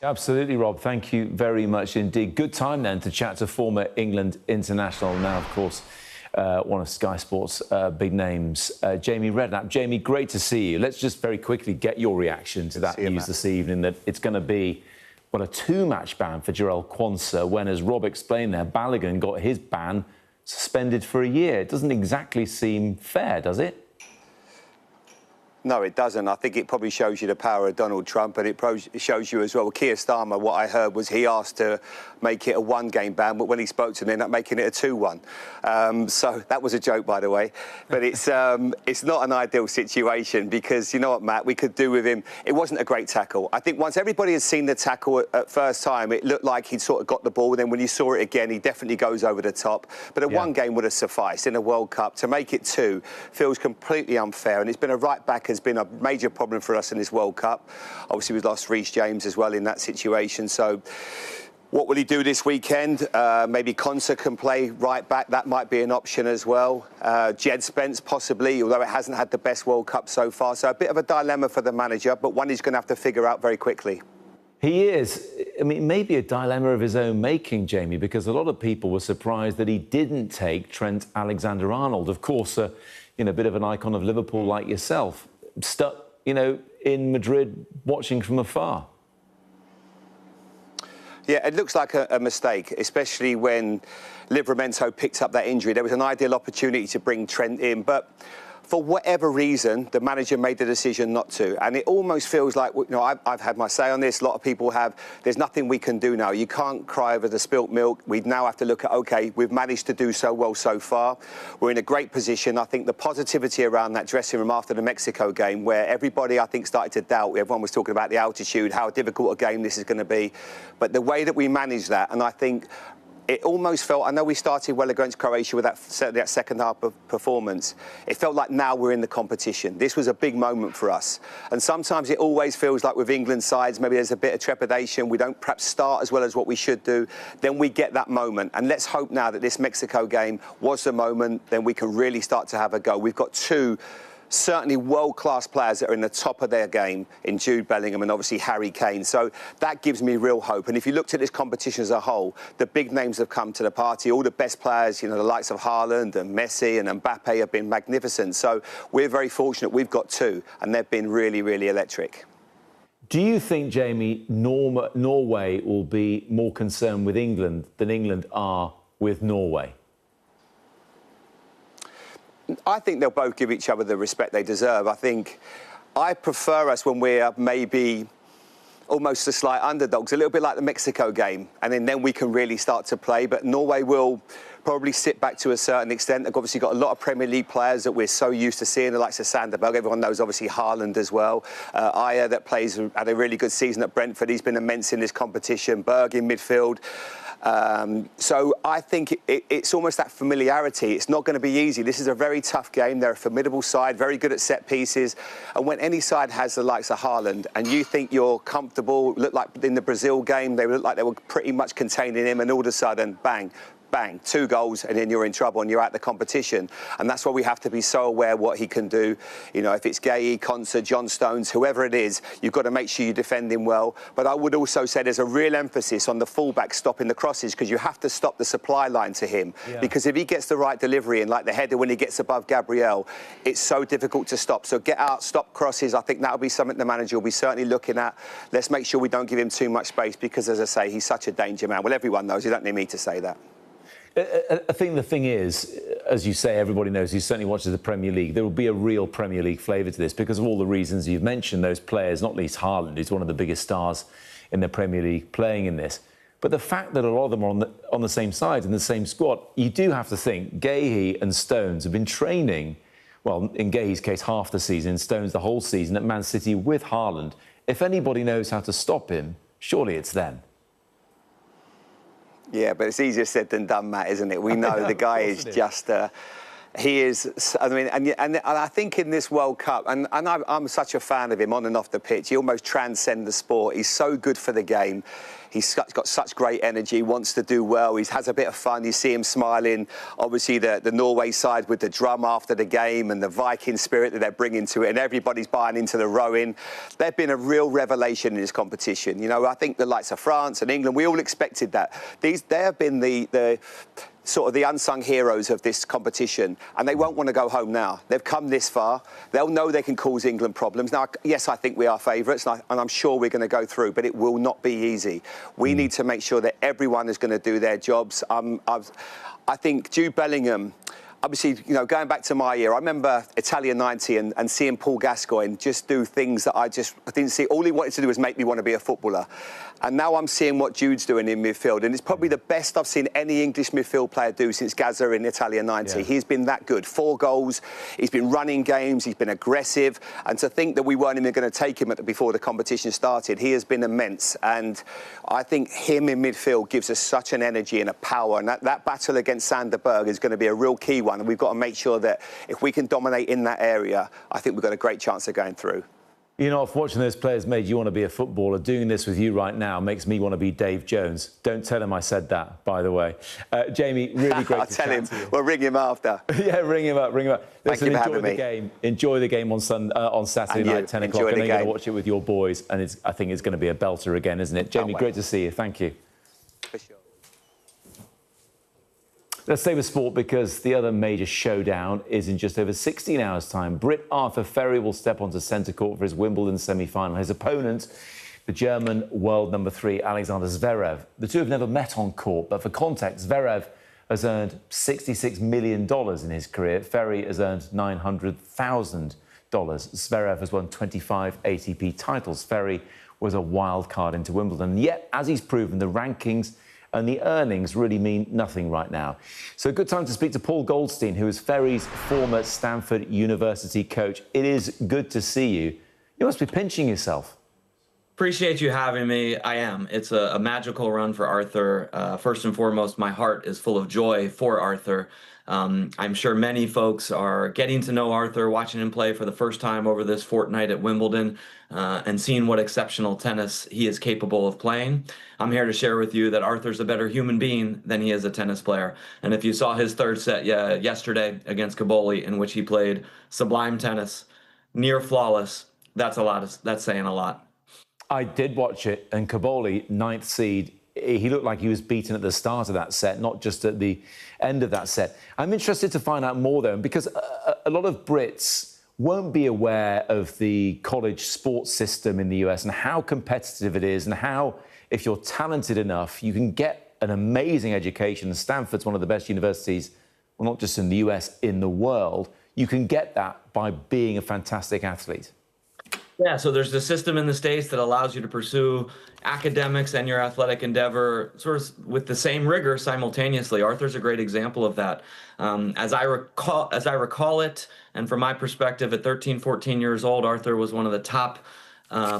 Absolutely, Rob. Thank you very much indeed. Good time then to chat to former England international, now, of course, one of Sky Sports' big names, Jamie Redknapp. Jamie, great to see you. Let's just very quickly get your reaction to that news this evening, that it's going to be, well, a 2-match ban for Jarrell Kwanzaa, when, as Rob explained there, Balogun got his ban suspended for a year. It doesn't exactly seem fair, does it? No, it doesn't. I think it probably shows you the power of Donald Trump, and it shows you as well. Keir Starmer, what I heard was he asked to make it a 1-game ban, but when he spoke to him, they ended up making it a 2-1. So that was a joke, by the way. But it's not an ideal situation, because, you know what, Matt, we could do with him. It wasn't a great tackle. I think once everybody had seen the tackle at first time, it looked like he'd sort of got the ball. Then when you saw it again, he definitely goes over the top. But a 1 game would have sufficed in a World Cup. To make it 2 feels completely unfair, and it's been a right back has been a major problem for us in this World Cup. Obviously, we've lost Reece James as well in that situation. So what will he do this weekend? Maybe Kwanzaa can play right back. That might be an option as well. Jed Spence, possibly, although it hasn't had the best World Cup so far. So a bit of a dilemma for the manager, but one he's going to have to figure out very quickly. He is. I mean, maybe a dilemma of his own making, Jamie, because a lot of people were surprised that he didn't take Trent Alexander-Arnold. Of course, a bit of an icon of Liverpool like yourself, stuck, in Madrid watching from afar. Yeah, it looks like a mistake, especially when Livramento picked up that injury. There was an ideal opportunity to bring Trent in, but for whatever reason, the manager made the decision not to. And it almost feels like, I've had my say on this, a lot of people have. There's nothing we can do now. You can't cry over the spilt milk. We now have to look at, OK, we've managed to do so well so far. We're in a great position. I think the positivity around that dressing room after the Mexico game, where everybody, I think, started to doubt. Everyone was talking about the altitude, how difficult a game this is going to be. But the way that we managed that, and I think it almost felt, I know we started well against Croatia with that second half of performance. It felt like now we're in the competition. This was a big moment for us. And sometimes it always feels like with England sides, maybe there's a bit of trepidation. We don't perhaps start as well as what we should do. Then we get that moment. And let's hope now that this Mexico game was the moment, then we can really start to have a go. We've got 2 certainly world-class players that are in the top of their game in Jude Bellingham and obviously Harry Kane. So that gives me real hope. And if you looked at this competition as a whole, the big names have come to the party. All the best players, the likes of Haaland and Messi and Mbappe have been magnificent. So we're very fortunate. We've got 2, and they've been really, really electric. Do you think, Jamie, Norway will be more concerned with England than England are with Norway? I think they'll both give each other the respect they deserve. I prefer us when we're maybe almost the slight underdogs, a little bit like the Mexico game, and then we can really start to play. But Norway will probably sit back to a certain extent. They've obviously got a lot of Premier League players that we're so used to seeing, the likes of Sanderberg. Everyone knows, obviously, Haaland as well. Ayer, that had a really good season at Brentford. He's been immense in this competition. Berg in midfield. So I think it's almost that familiarity. It's not going to be easy. This is a very tough game. They're a formidable side, very good at set pieces. And when any side has the likes of Haaland and you think you're comfortable, look like in the Brazil game, they looked like they were pretty much containing him, and all of a sudden, bang, bang, 2 goals, and then you're in trouble and you're out the competition. And that's why we have to be so aware what he can do. You know, if it's Gay, Konsa, John Stones, whoever it is, you've got to make sure you defend him well. But I would also say there's a real emphasis on the fullback stopping the crosses, because you have to stop the supply line to him. Yeah. Because if he gets the right delivery, and like the header when he gets above Gabriel, it's so difficult to stop. So get out, stop crosses. I think that'll be something the manager will be certainly looking at. Let's make sure we don't give him too much space, because, as I say, he's such a danger man. Well, everyone knows. You don't need me to say that. I think the thing is, as you say, everybody knows who certainly watches the Premier League, there will be a real Premier League flavour to this because of all the reasons you've mentioned, those players, not least Haaland, who's one of the biggest stars in the Premier League playing in this. But the fact that a lot of them are on the same side, in the same squad, you do have to think Gahey and Stones have been training, well, in Gahey's case, half the season, Stones the whole season at Man City with Haaland. If anybody knows how to stop him, surely it's them. Yeah, but it's easier said than done, Matt, isn't it? We know the guy is just... he is, I mean, and I think in this World Cup, and I'm such a fan of him on and off the pitch, he almost transcends the sport. He's so good for the game. He's got such great energy, wants to do well. He has a bit of fun. You see him smiling. Obviously, the Norway side with the drum after the game and the Viking spirit that they're bringing to it, and everybody's buying into the rowing. They've been a real revelation in this competition. You know, I think the likes of France and England, we all expected that. They have been the sort of the unsung heroes of this competition, and they won't want to go home now. They've come this far. They'll know they can cause England problems. Now, yes, I think we are favourites, and I'm sure we're going to go through, but it will not be easy. We need to make sure that everyone is going to do their jobs. I think Jude Bellingham, obviously, you know, going back to my year, I remember Italia 90 and seeing Paul Gascoigne just do things that I didn't see. All he wanted to do was make me want to be a footballer. And now I'm seeing what Jude's doing in midfield, and it's probably the best I've seen any English midfield player do since Gazza in Italia 90. Yeah. He's been that good. 4 goals. He's been running games. He's been aggressive. And to think that we weren't even going to take him before the competition started, he has been immense. And I think him in midfield gives us such an energy and a power. And that battle against Sander Berg is going to be a real key one. And we've got to make sure that if we can dominate in that area, I think we've got a great chance of going through. You know, if watching those players made you want to be a footballer, doing this with you right now makes me want to be Dave Jones. Don't tell him I said that, by the way. Jamie, really great to chat to you. I'll tell him. We'll ring him after. Yeah, ring him up, ring him up. Thank you for having me. Game. Enjoy the game on Saturday night, 10 o'clock. I know you're going to watch it with your boys, and I think it's going to be a belter again, isn't it? Jamie, great to see you. Thank you. For sure. Let's stay with sport because the other major showdown is in just over 16 hours' time. Brit Arthur Ferry will step onto centre court for his Wimbledon semi-final. His opponent, the German world number 3, Alexander Zverev. The two have never met on court, but for context, Zverev has earned $66 million in his career. Ferry has earned $900,000. Zverev has won 25 ATP titles. Ferry was a wild card into Wimbledon. Yet, as he's proven, the rankings and the earnings really mean nothing right now. So a good time to speak to Paul Goldstein, who is Ferry's former Stanford University coach. It is good to see you. You must be pinching yourself. Appreciate you having me. I am. It's a magical run for Arthur. First and foremost, my heart is full of joy for Arthur. I'm sure many folks are getting to know Arthur, watching him play for the first time over this fortnight at Wimbledon, and seeing what exceptional tennis he is capable of playing. I'm here to share with you that Arthur's a better human being than he is a tennis player. And if you saw his third set yesterday against Kaboli, in which he played sublime tennis, near flawless, that's saying a lot. I did watch it, and Kaboli, 9th seed, he looked like he was beaten at the start of that set, not just at the end of that set. I'm interested to find out more, though, because a lot of Brits won't be aware of the college sports system in the US and how competitive it is and how, if you're talented enough, you can get an amazing education. Stanford's one of the best universities, well, not just in the US, in the world. You can get that by being a fantastic athlete. Yeah, so there's the system in the States that allows you to pursue academics and your athletic endeavor sort of with the same rigor simultaneously. Arthur's a great example of that. As I recall it, and from my perspective, at 13, 14 years old, Arthur was one of the top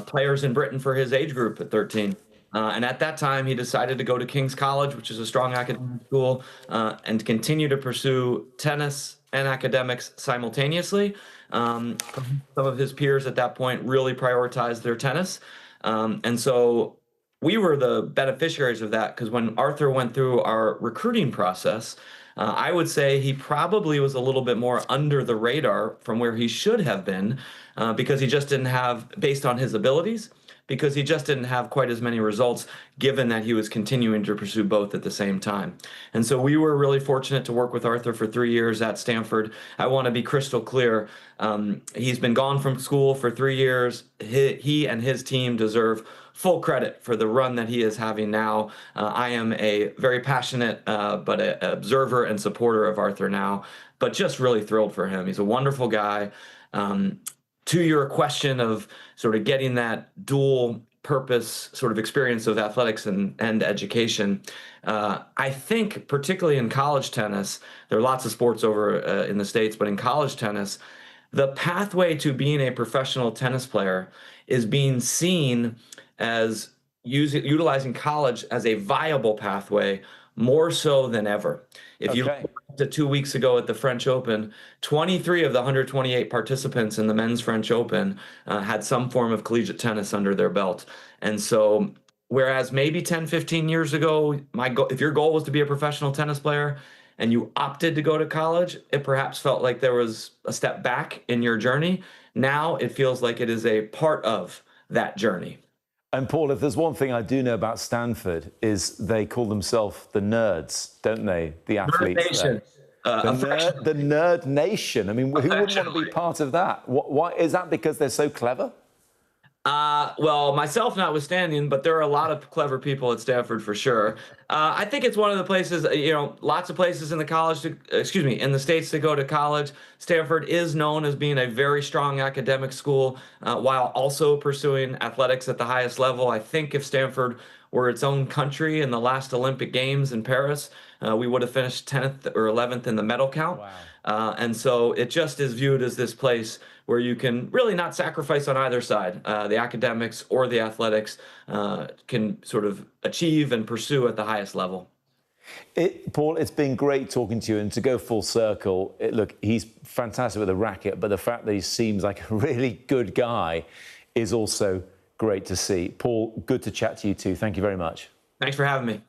players in Britain for his age group at 13. And at that time, he decided to go to King's College, which is a strong academic school, and continue to pursue tennis and academics simultaneously. Some of his peers at that point really prioritized their tennis. And so we were the beneficiaries of that, because when Arthur went through our recruiting process, I would say he probably was a little bit more under the radar from where he should have been, because he just didn't have, based on his abilities, because he just didn't have quite as many results, given that he was continuing to pursue both at the same time. And so we were really fortunate to work with Arthur for 3 years at Stanford. I want to be crystal clear. He's been gone from school for 3 years. He and his team deserve full credit for the run that he is having now. I am a very passionate but an observer and supporter of Arthur now, but just really thrilled for him. He's a wonderful guy. To your question of sort of getting that dual purpose sort of experience of athletics and education, I think particularly in college tennis, there are lots of sports over in the States, but in college tennis, the pathway to being a professional tennis player is being seen as utilizing college as a viable pathway more so than ever. If you look to 2 weeks ago at the French Open, 23 of the 128 participants in the men's French Open had some form of collegiate tennis under their belt. And so whereas maybe 10, 15 years ago, if your goal was to be a professional tennis player and you opted to go to college, it perhaps felt like there was a step back in your journey. Now it feels like it is a part of that journey. And Paul, if there's one thing I do know about Stanford, is they call themselves the nerds, don't they? The athletes. Nation. The nerd nation. I mean, who wouldn't want to be part of that? Why is that? Because they're so clever? Well, myself notwithstanding, but there are a lot of clever people at Stanford for sure. I think it's one of the places, lots of places in the in the States to go to college. Stanford is known as being a very strong academic school, while also pursuing athletics at the highest level. I think if Stanford were its own country in the last Olympic Games in Paris, we would have finished 10th or 11th in the medal count. Wow. And so it just is viewed as this place where you can really not sacrifice on either side. The academics or the athletics can sort of achieve and pursue at the highest level. Paul, it's been great talking to you, and to go full circle, look, he's fantastic with a racket, but the fact that he seems like a really good guy is also great to see. Paul, good to chat to you too. Thank you very much. Thanks for having me.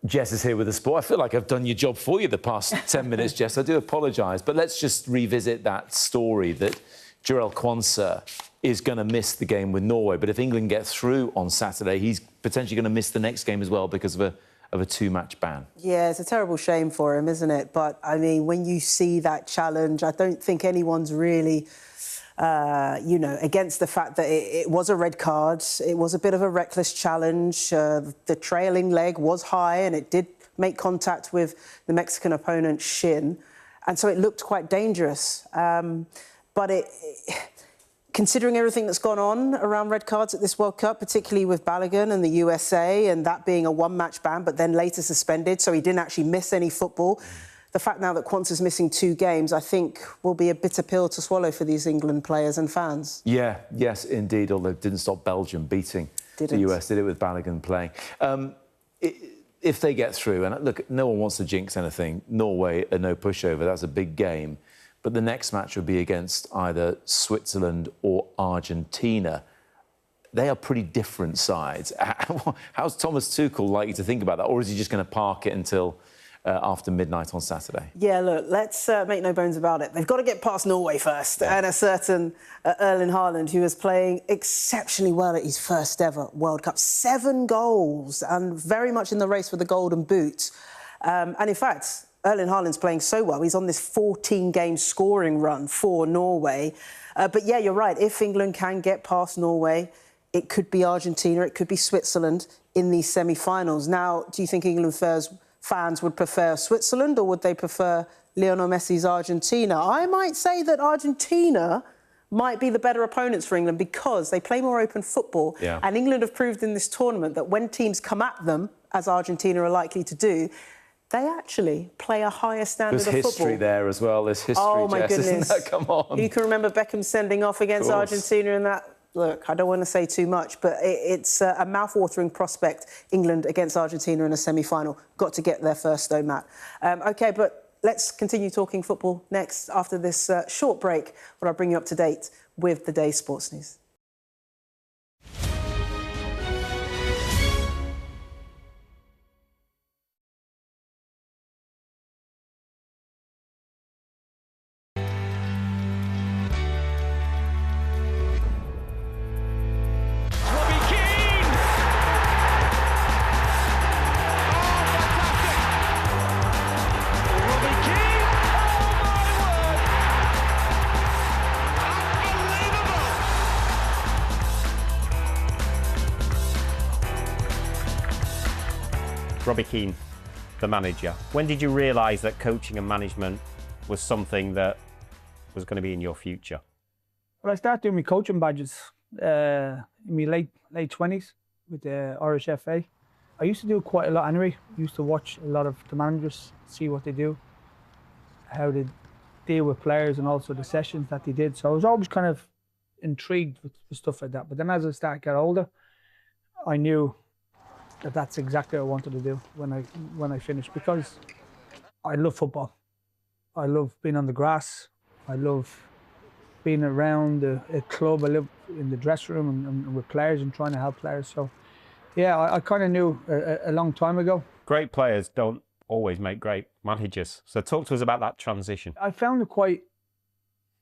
Jess is here with the sport. I feel like I've done your job for you the past 10 minutes, Jess. I do apologise. But let's just revisit that story that Jarell Quansah is going to miss the game with Norway. But if England get through on Saturday, he's potentially going to miss the next game as well because of a two-match ban. Yeah, it's a terrible shame for him, isn't it? But, I mean, when you see that challenge, I don't think anyone's really... against the fact that it was a red card. It was a bit of a reckless challenge. The trailing leg was high and it did make contact with the Mexican opponent's shin. And so it looked quite dangerous. But considering everything that's gone on around red cards at this World Cup, particularly with Balogun and the USA, and that being a one-match ban, but then later suspended, so he didn't actually miss any football. The fact now that Quansah's missing 2 games, I think, will be a bitter pill to swallow for these England players and fans. Yeah, yes, indeed, although it didn't stop Belgium beating the US, did it, with Balogun playing. If they get through, and look, no one wants to jinx anything, Norway are no pushover, that's a big game, but the next match would be against either Switzerland or Argentina. They are pretty different sides. How's Thomas Tuchel likely to think about that, or is he just going to park it until... after midnight on Saturday? Yeah, look, let's make no bones about it. They've got to get past Norway first, and a certain Erling Haaland, who is playing exceptionally well at his first ever World Cup. 7 goals, and very much in the race for the Golden Boot. And in fact, Erling Haaland's playing so well, he's on this 14-game scoring run for Norway. But yeah, you're right, if England can get past Norway, it could be Argentina, it could be Switzerland in these semi-finals. Now, do you think England fans would prefer Switzerland, or would they prefer Lionel Messi's Argentina? I might say that Argentina might be the better opponents for England because they play more open football. Yeah. And England have proved in this tournament that when teams come at them, as Argentina are likely to do, they actually play a higher standard of football. There's history there as well. There's history, Jess, isn't there? Come on. You can remember Beckham sending off against Argentina in that look, I don't want to say too much, but it's a mouth-watering prospect, England against Argentina in a semi-final. Got to get there first, though, Matt. OK, but let's continue talking football next after this short break, when I'll bring you up to date with the day's sports news. Robbie Keane, the manager. When did you realise that coaching and management was something that was going to be in your future? Well, I started doing my coaching badges in my late 20s with the Irish FA. I used to do quite a lot anyway. I used to watch a lot of the managers, see what they do, how they deal with players, and also the sessions that they did. So I was always kind of intrigued with stuff like that. But then as I started to get older, I knew that that's exactly what I wanted to do when I finished, because I love football. I love being on the grass. I love being around a club. I live in the dressing room and with players and trying to help players. So, yeah, I kind of knew a long time ago. Great players don't always make great managers. So talk to us about that transition. I found it quite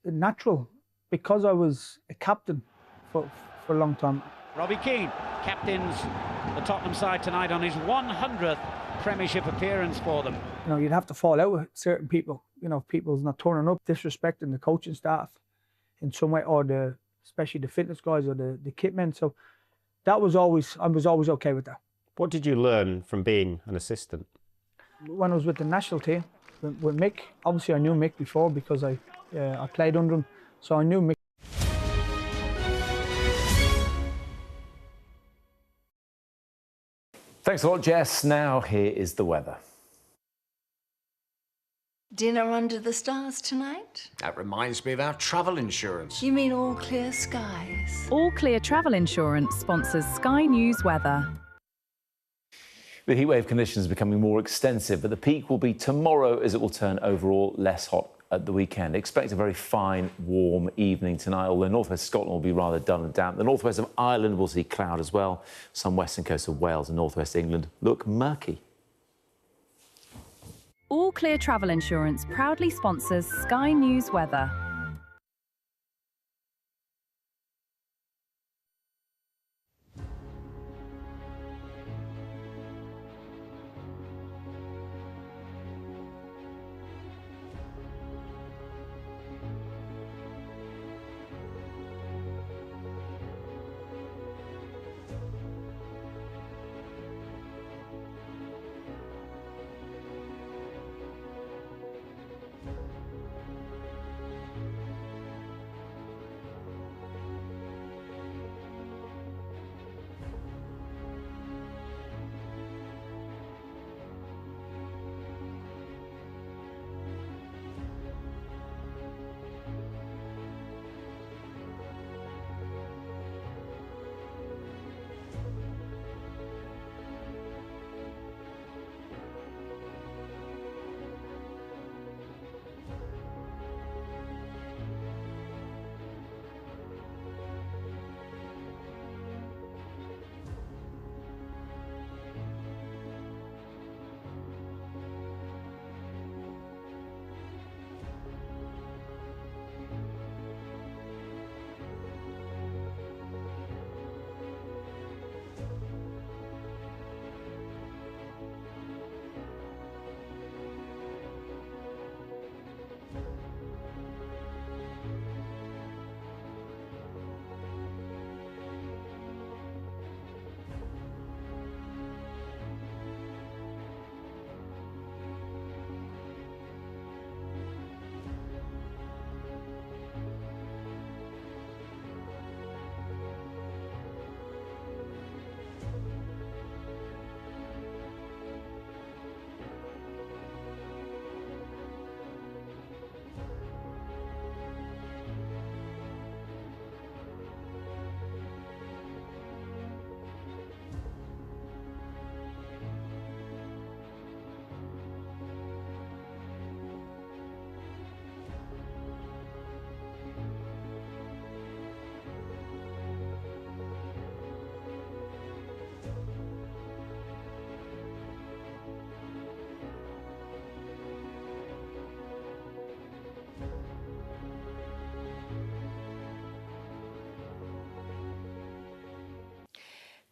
natural because I was a captain for a long time. Robbie Keane captains the Tottenham side tonight on his 100th Premiership appearance for them. You know, you'd have to fall out with certain people. You know, if people's not turning up, disrespecting the coaching staff in some way, or especially the fitness guys or the kit men. So that was always, I was always okay with that. What did you learn from being an assistant? When I was with the national team, with Mick, obviously I knew Mick before because I played under him, so I knew Mick. Thanks a lot, Jess. Now here is the weather. Dinner under the stars tonight? That reminds me of our travel insurance. You mean All Clear Skies? All Clear Travel Insurance sponsors Sky News Weather. The heatwave conditions are becoming more extensive, but the peak will be tomorrow as it will turn overall less hot at the weekend. Expect a very fine, warm evening tonight, although northwest Scotland will be rather dull and damp. The northwest of Ireland will see cloud as well. Some western coast of Wales and northwest England look murky. All Clear Travel Insurance proudly sponsors Sky News Weather.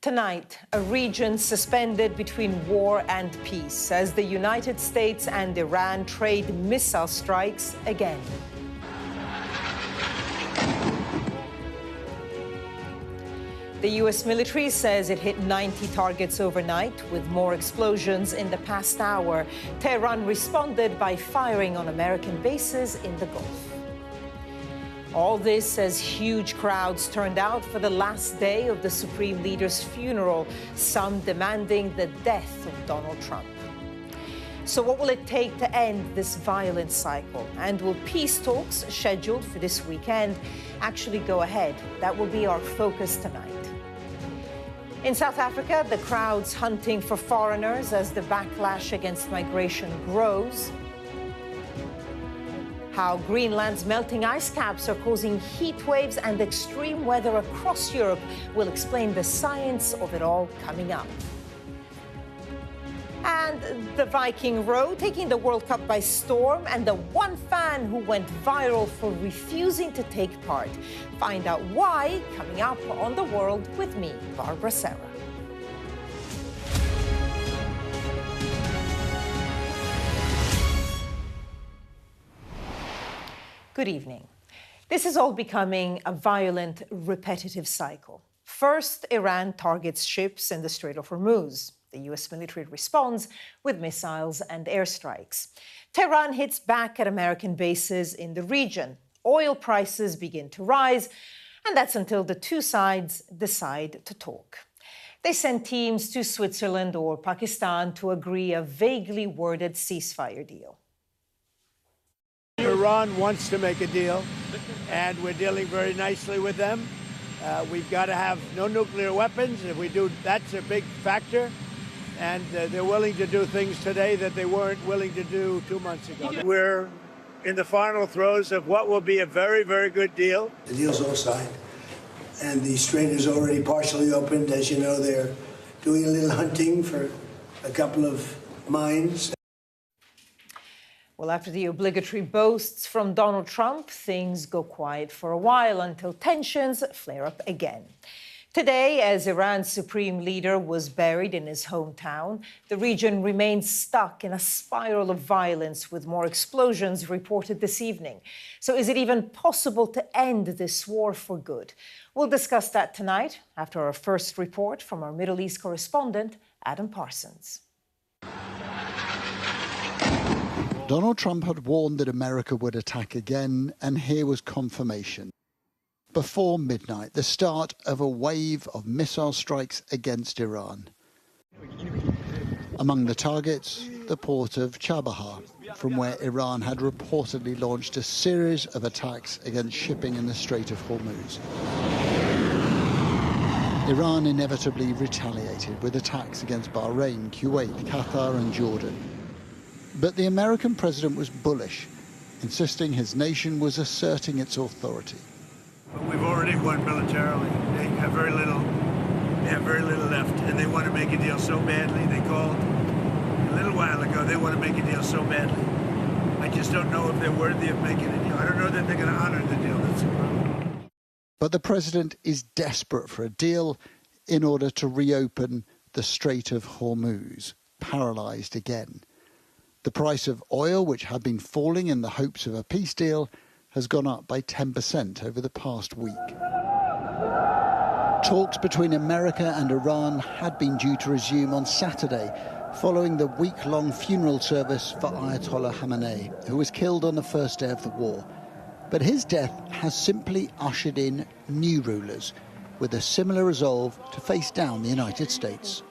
Tonight, a region suspended between war and peace as the United States and Iran trade missile strikes again. The U.S. military says it hit 90 targets overnight, with more explosions in the past hour. Tehran responded by firing on American bases in the Gulf. All this as huge crowds turned out for the last day of the Supreme Leader's funeral, some demanding the death of Donald Trump. So what will it take to end this violent cycle? And will peace talks scheduled for this weekend actually go ahead? That will be our focus tonight. In South Africa, the crowds hunting for foreigners as the backlash against migration grows. How Greenland's melting ice caps are causing heat waves and extreme weather across Europe. We'll explain the science of it all coming up. And the Viking row taking the World Cup by storm, and the one fan who went viral for refusing to take part. Find out why coming up on The World with me, Barbara Sarah. Good evening. This is all becoming a violent, repetitive cycle. First, Iran targets ships in the Strait of Hormuz. The U.S. military responds with missiles and airstrikes. Tehran hits back at American bases in the region. Oil prices begin to rise, and that's until the two sides decide to talk. They send teams to Switzerland or Pakistan to agree a vaguely worded ceasefire deal. Iran wants to make a deal, and we're dealing very nicely with them. We've got to have no nuclear weapons. If we do, that's a big factor. And they're willing to do things today that they weren't willing to do 2 months ago. We're in the final throes of what will be a very, very good deal. The deal's all signed, and the strait is already partially opened. As you know, they're doing a little hunting for a couple of mines. Well, after the obligatory boasts from Donald Trump, things go quiet for a while until tensions flare up again. Today, as Iran's supreme leader was buried in his hometown, the region remains stuck in a spiral of violence, with more explosions reported this evening. So is it even possible to end this war for good? We'll discuss that tonight after our first report from our Middle East correspondent, Adam Parsons. Donald Trump had warned that America would attack again, and here was confirmation. Before midnight, the start of a wave of missile strikes against Iran. Among the targets, the port of Chabahar, from where Iran had reportedly launched a series of attacks against shipping in the Strait of Hormuz. Iran inevitably retaliated with attacks against Bahrain, Kuwait, Qatar and Jordan. But the American president was bullish, insisting his nation was asserting its authority. We've already won militarily. They have very little left, and they want to make a deal so badly. They called a little while ago. They want to make a deal so badly. I just don't know if they're worthy of making a deal. I don't know that they're going to honor the deal. That's the problem. But the president is desperate for a deal in order to reopen the Strait of Hormuz, paralyzed again. The price of oil, which had been falling in the hopes of a peace deal, has gone up by 10% over the past week. Talks between America and Iran had been due to resume on Saturday, following the week-long funeral service for Ayatollah Khamenei, who was killed on the first day of the war. But his death has simply ushered in new rulers, with a similar resolve to face down the United States.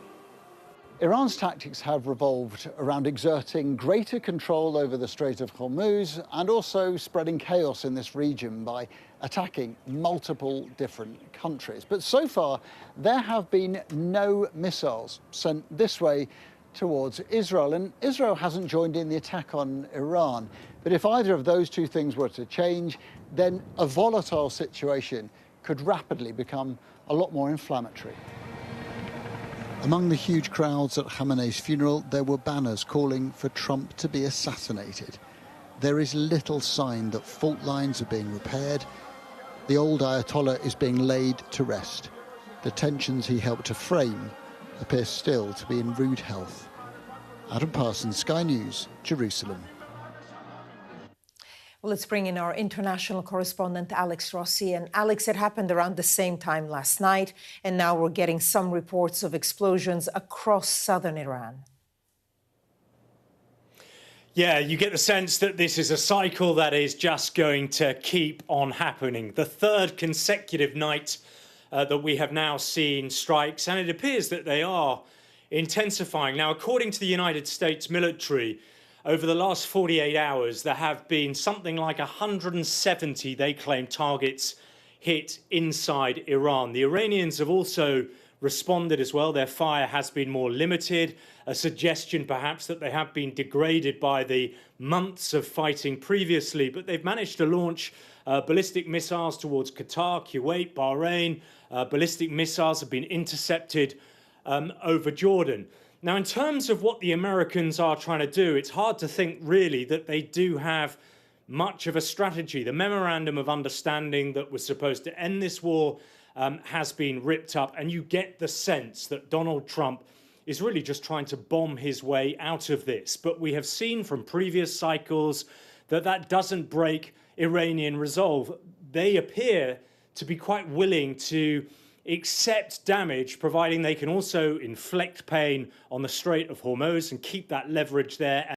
Iran's tactics have revolved around exerting greater control over the Strait of Hormuz and also spreading chaos in this region by attacking multiple different countries. But so far, there have been no missiles sent this way towards Israel, and Israel hasn't joined in the attack on Iran. But if either of those two things were to change, then a volatile situation could rapidly become a lot more inflammatory. Among the huge crowds at Khamenei's funeral, there were banners calling for Trump to be assassinated. There is little sign that fault lines are being repaired. The old Ayatollah is being laid to rest. The tensions he helped to frame appear still to be in rude health. Adam Parsons, Sky News, Jerusalem. Well, let's bring in our international correspondent, Alex Rossi. And Alex, it happened around the same time last night, and now we're getting some reports of explosions across southern Iran. Yeah, you get the sense that this is a cycle that is just going to keep on happening. The third consecutive night that we have now seen strikes, and it appears that they are intensifying. Now, according to the United States military, over the last 48 hours, there have been something like 170, they claim, targets hit inside Iran. The Iranians have also responded as well. Their fire has been more limited, a suggestion perhaps that they have been degraded by the months of fighting previously, but they've managed to launch ballistic missiles towards Qatar, Kuwait, Bahrain. Ballistic missiles have been intercepted over Jordan. Now, in terms of what the Americans are trying to do, it's hard to think really that they do have much of a strategy. The memorandum of understanding that was supposed to end this war has been ripped up, and you get the sense that Donald Trump is really just trying to bomb his way out of this. But we have seen from previous cycles that that doesn't break Iranian resolve. They appear to be quite willing to accept damage, providing they can also inflict pain on the Strait of Hormuz and keep that leverage there.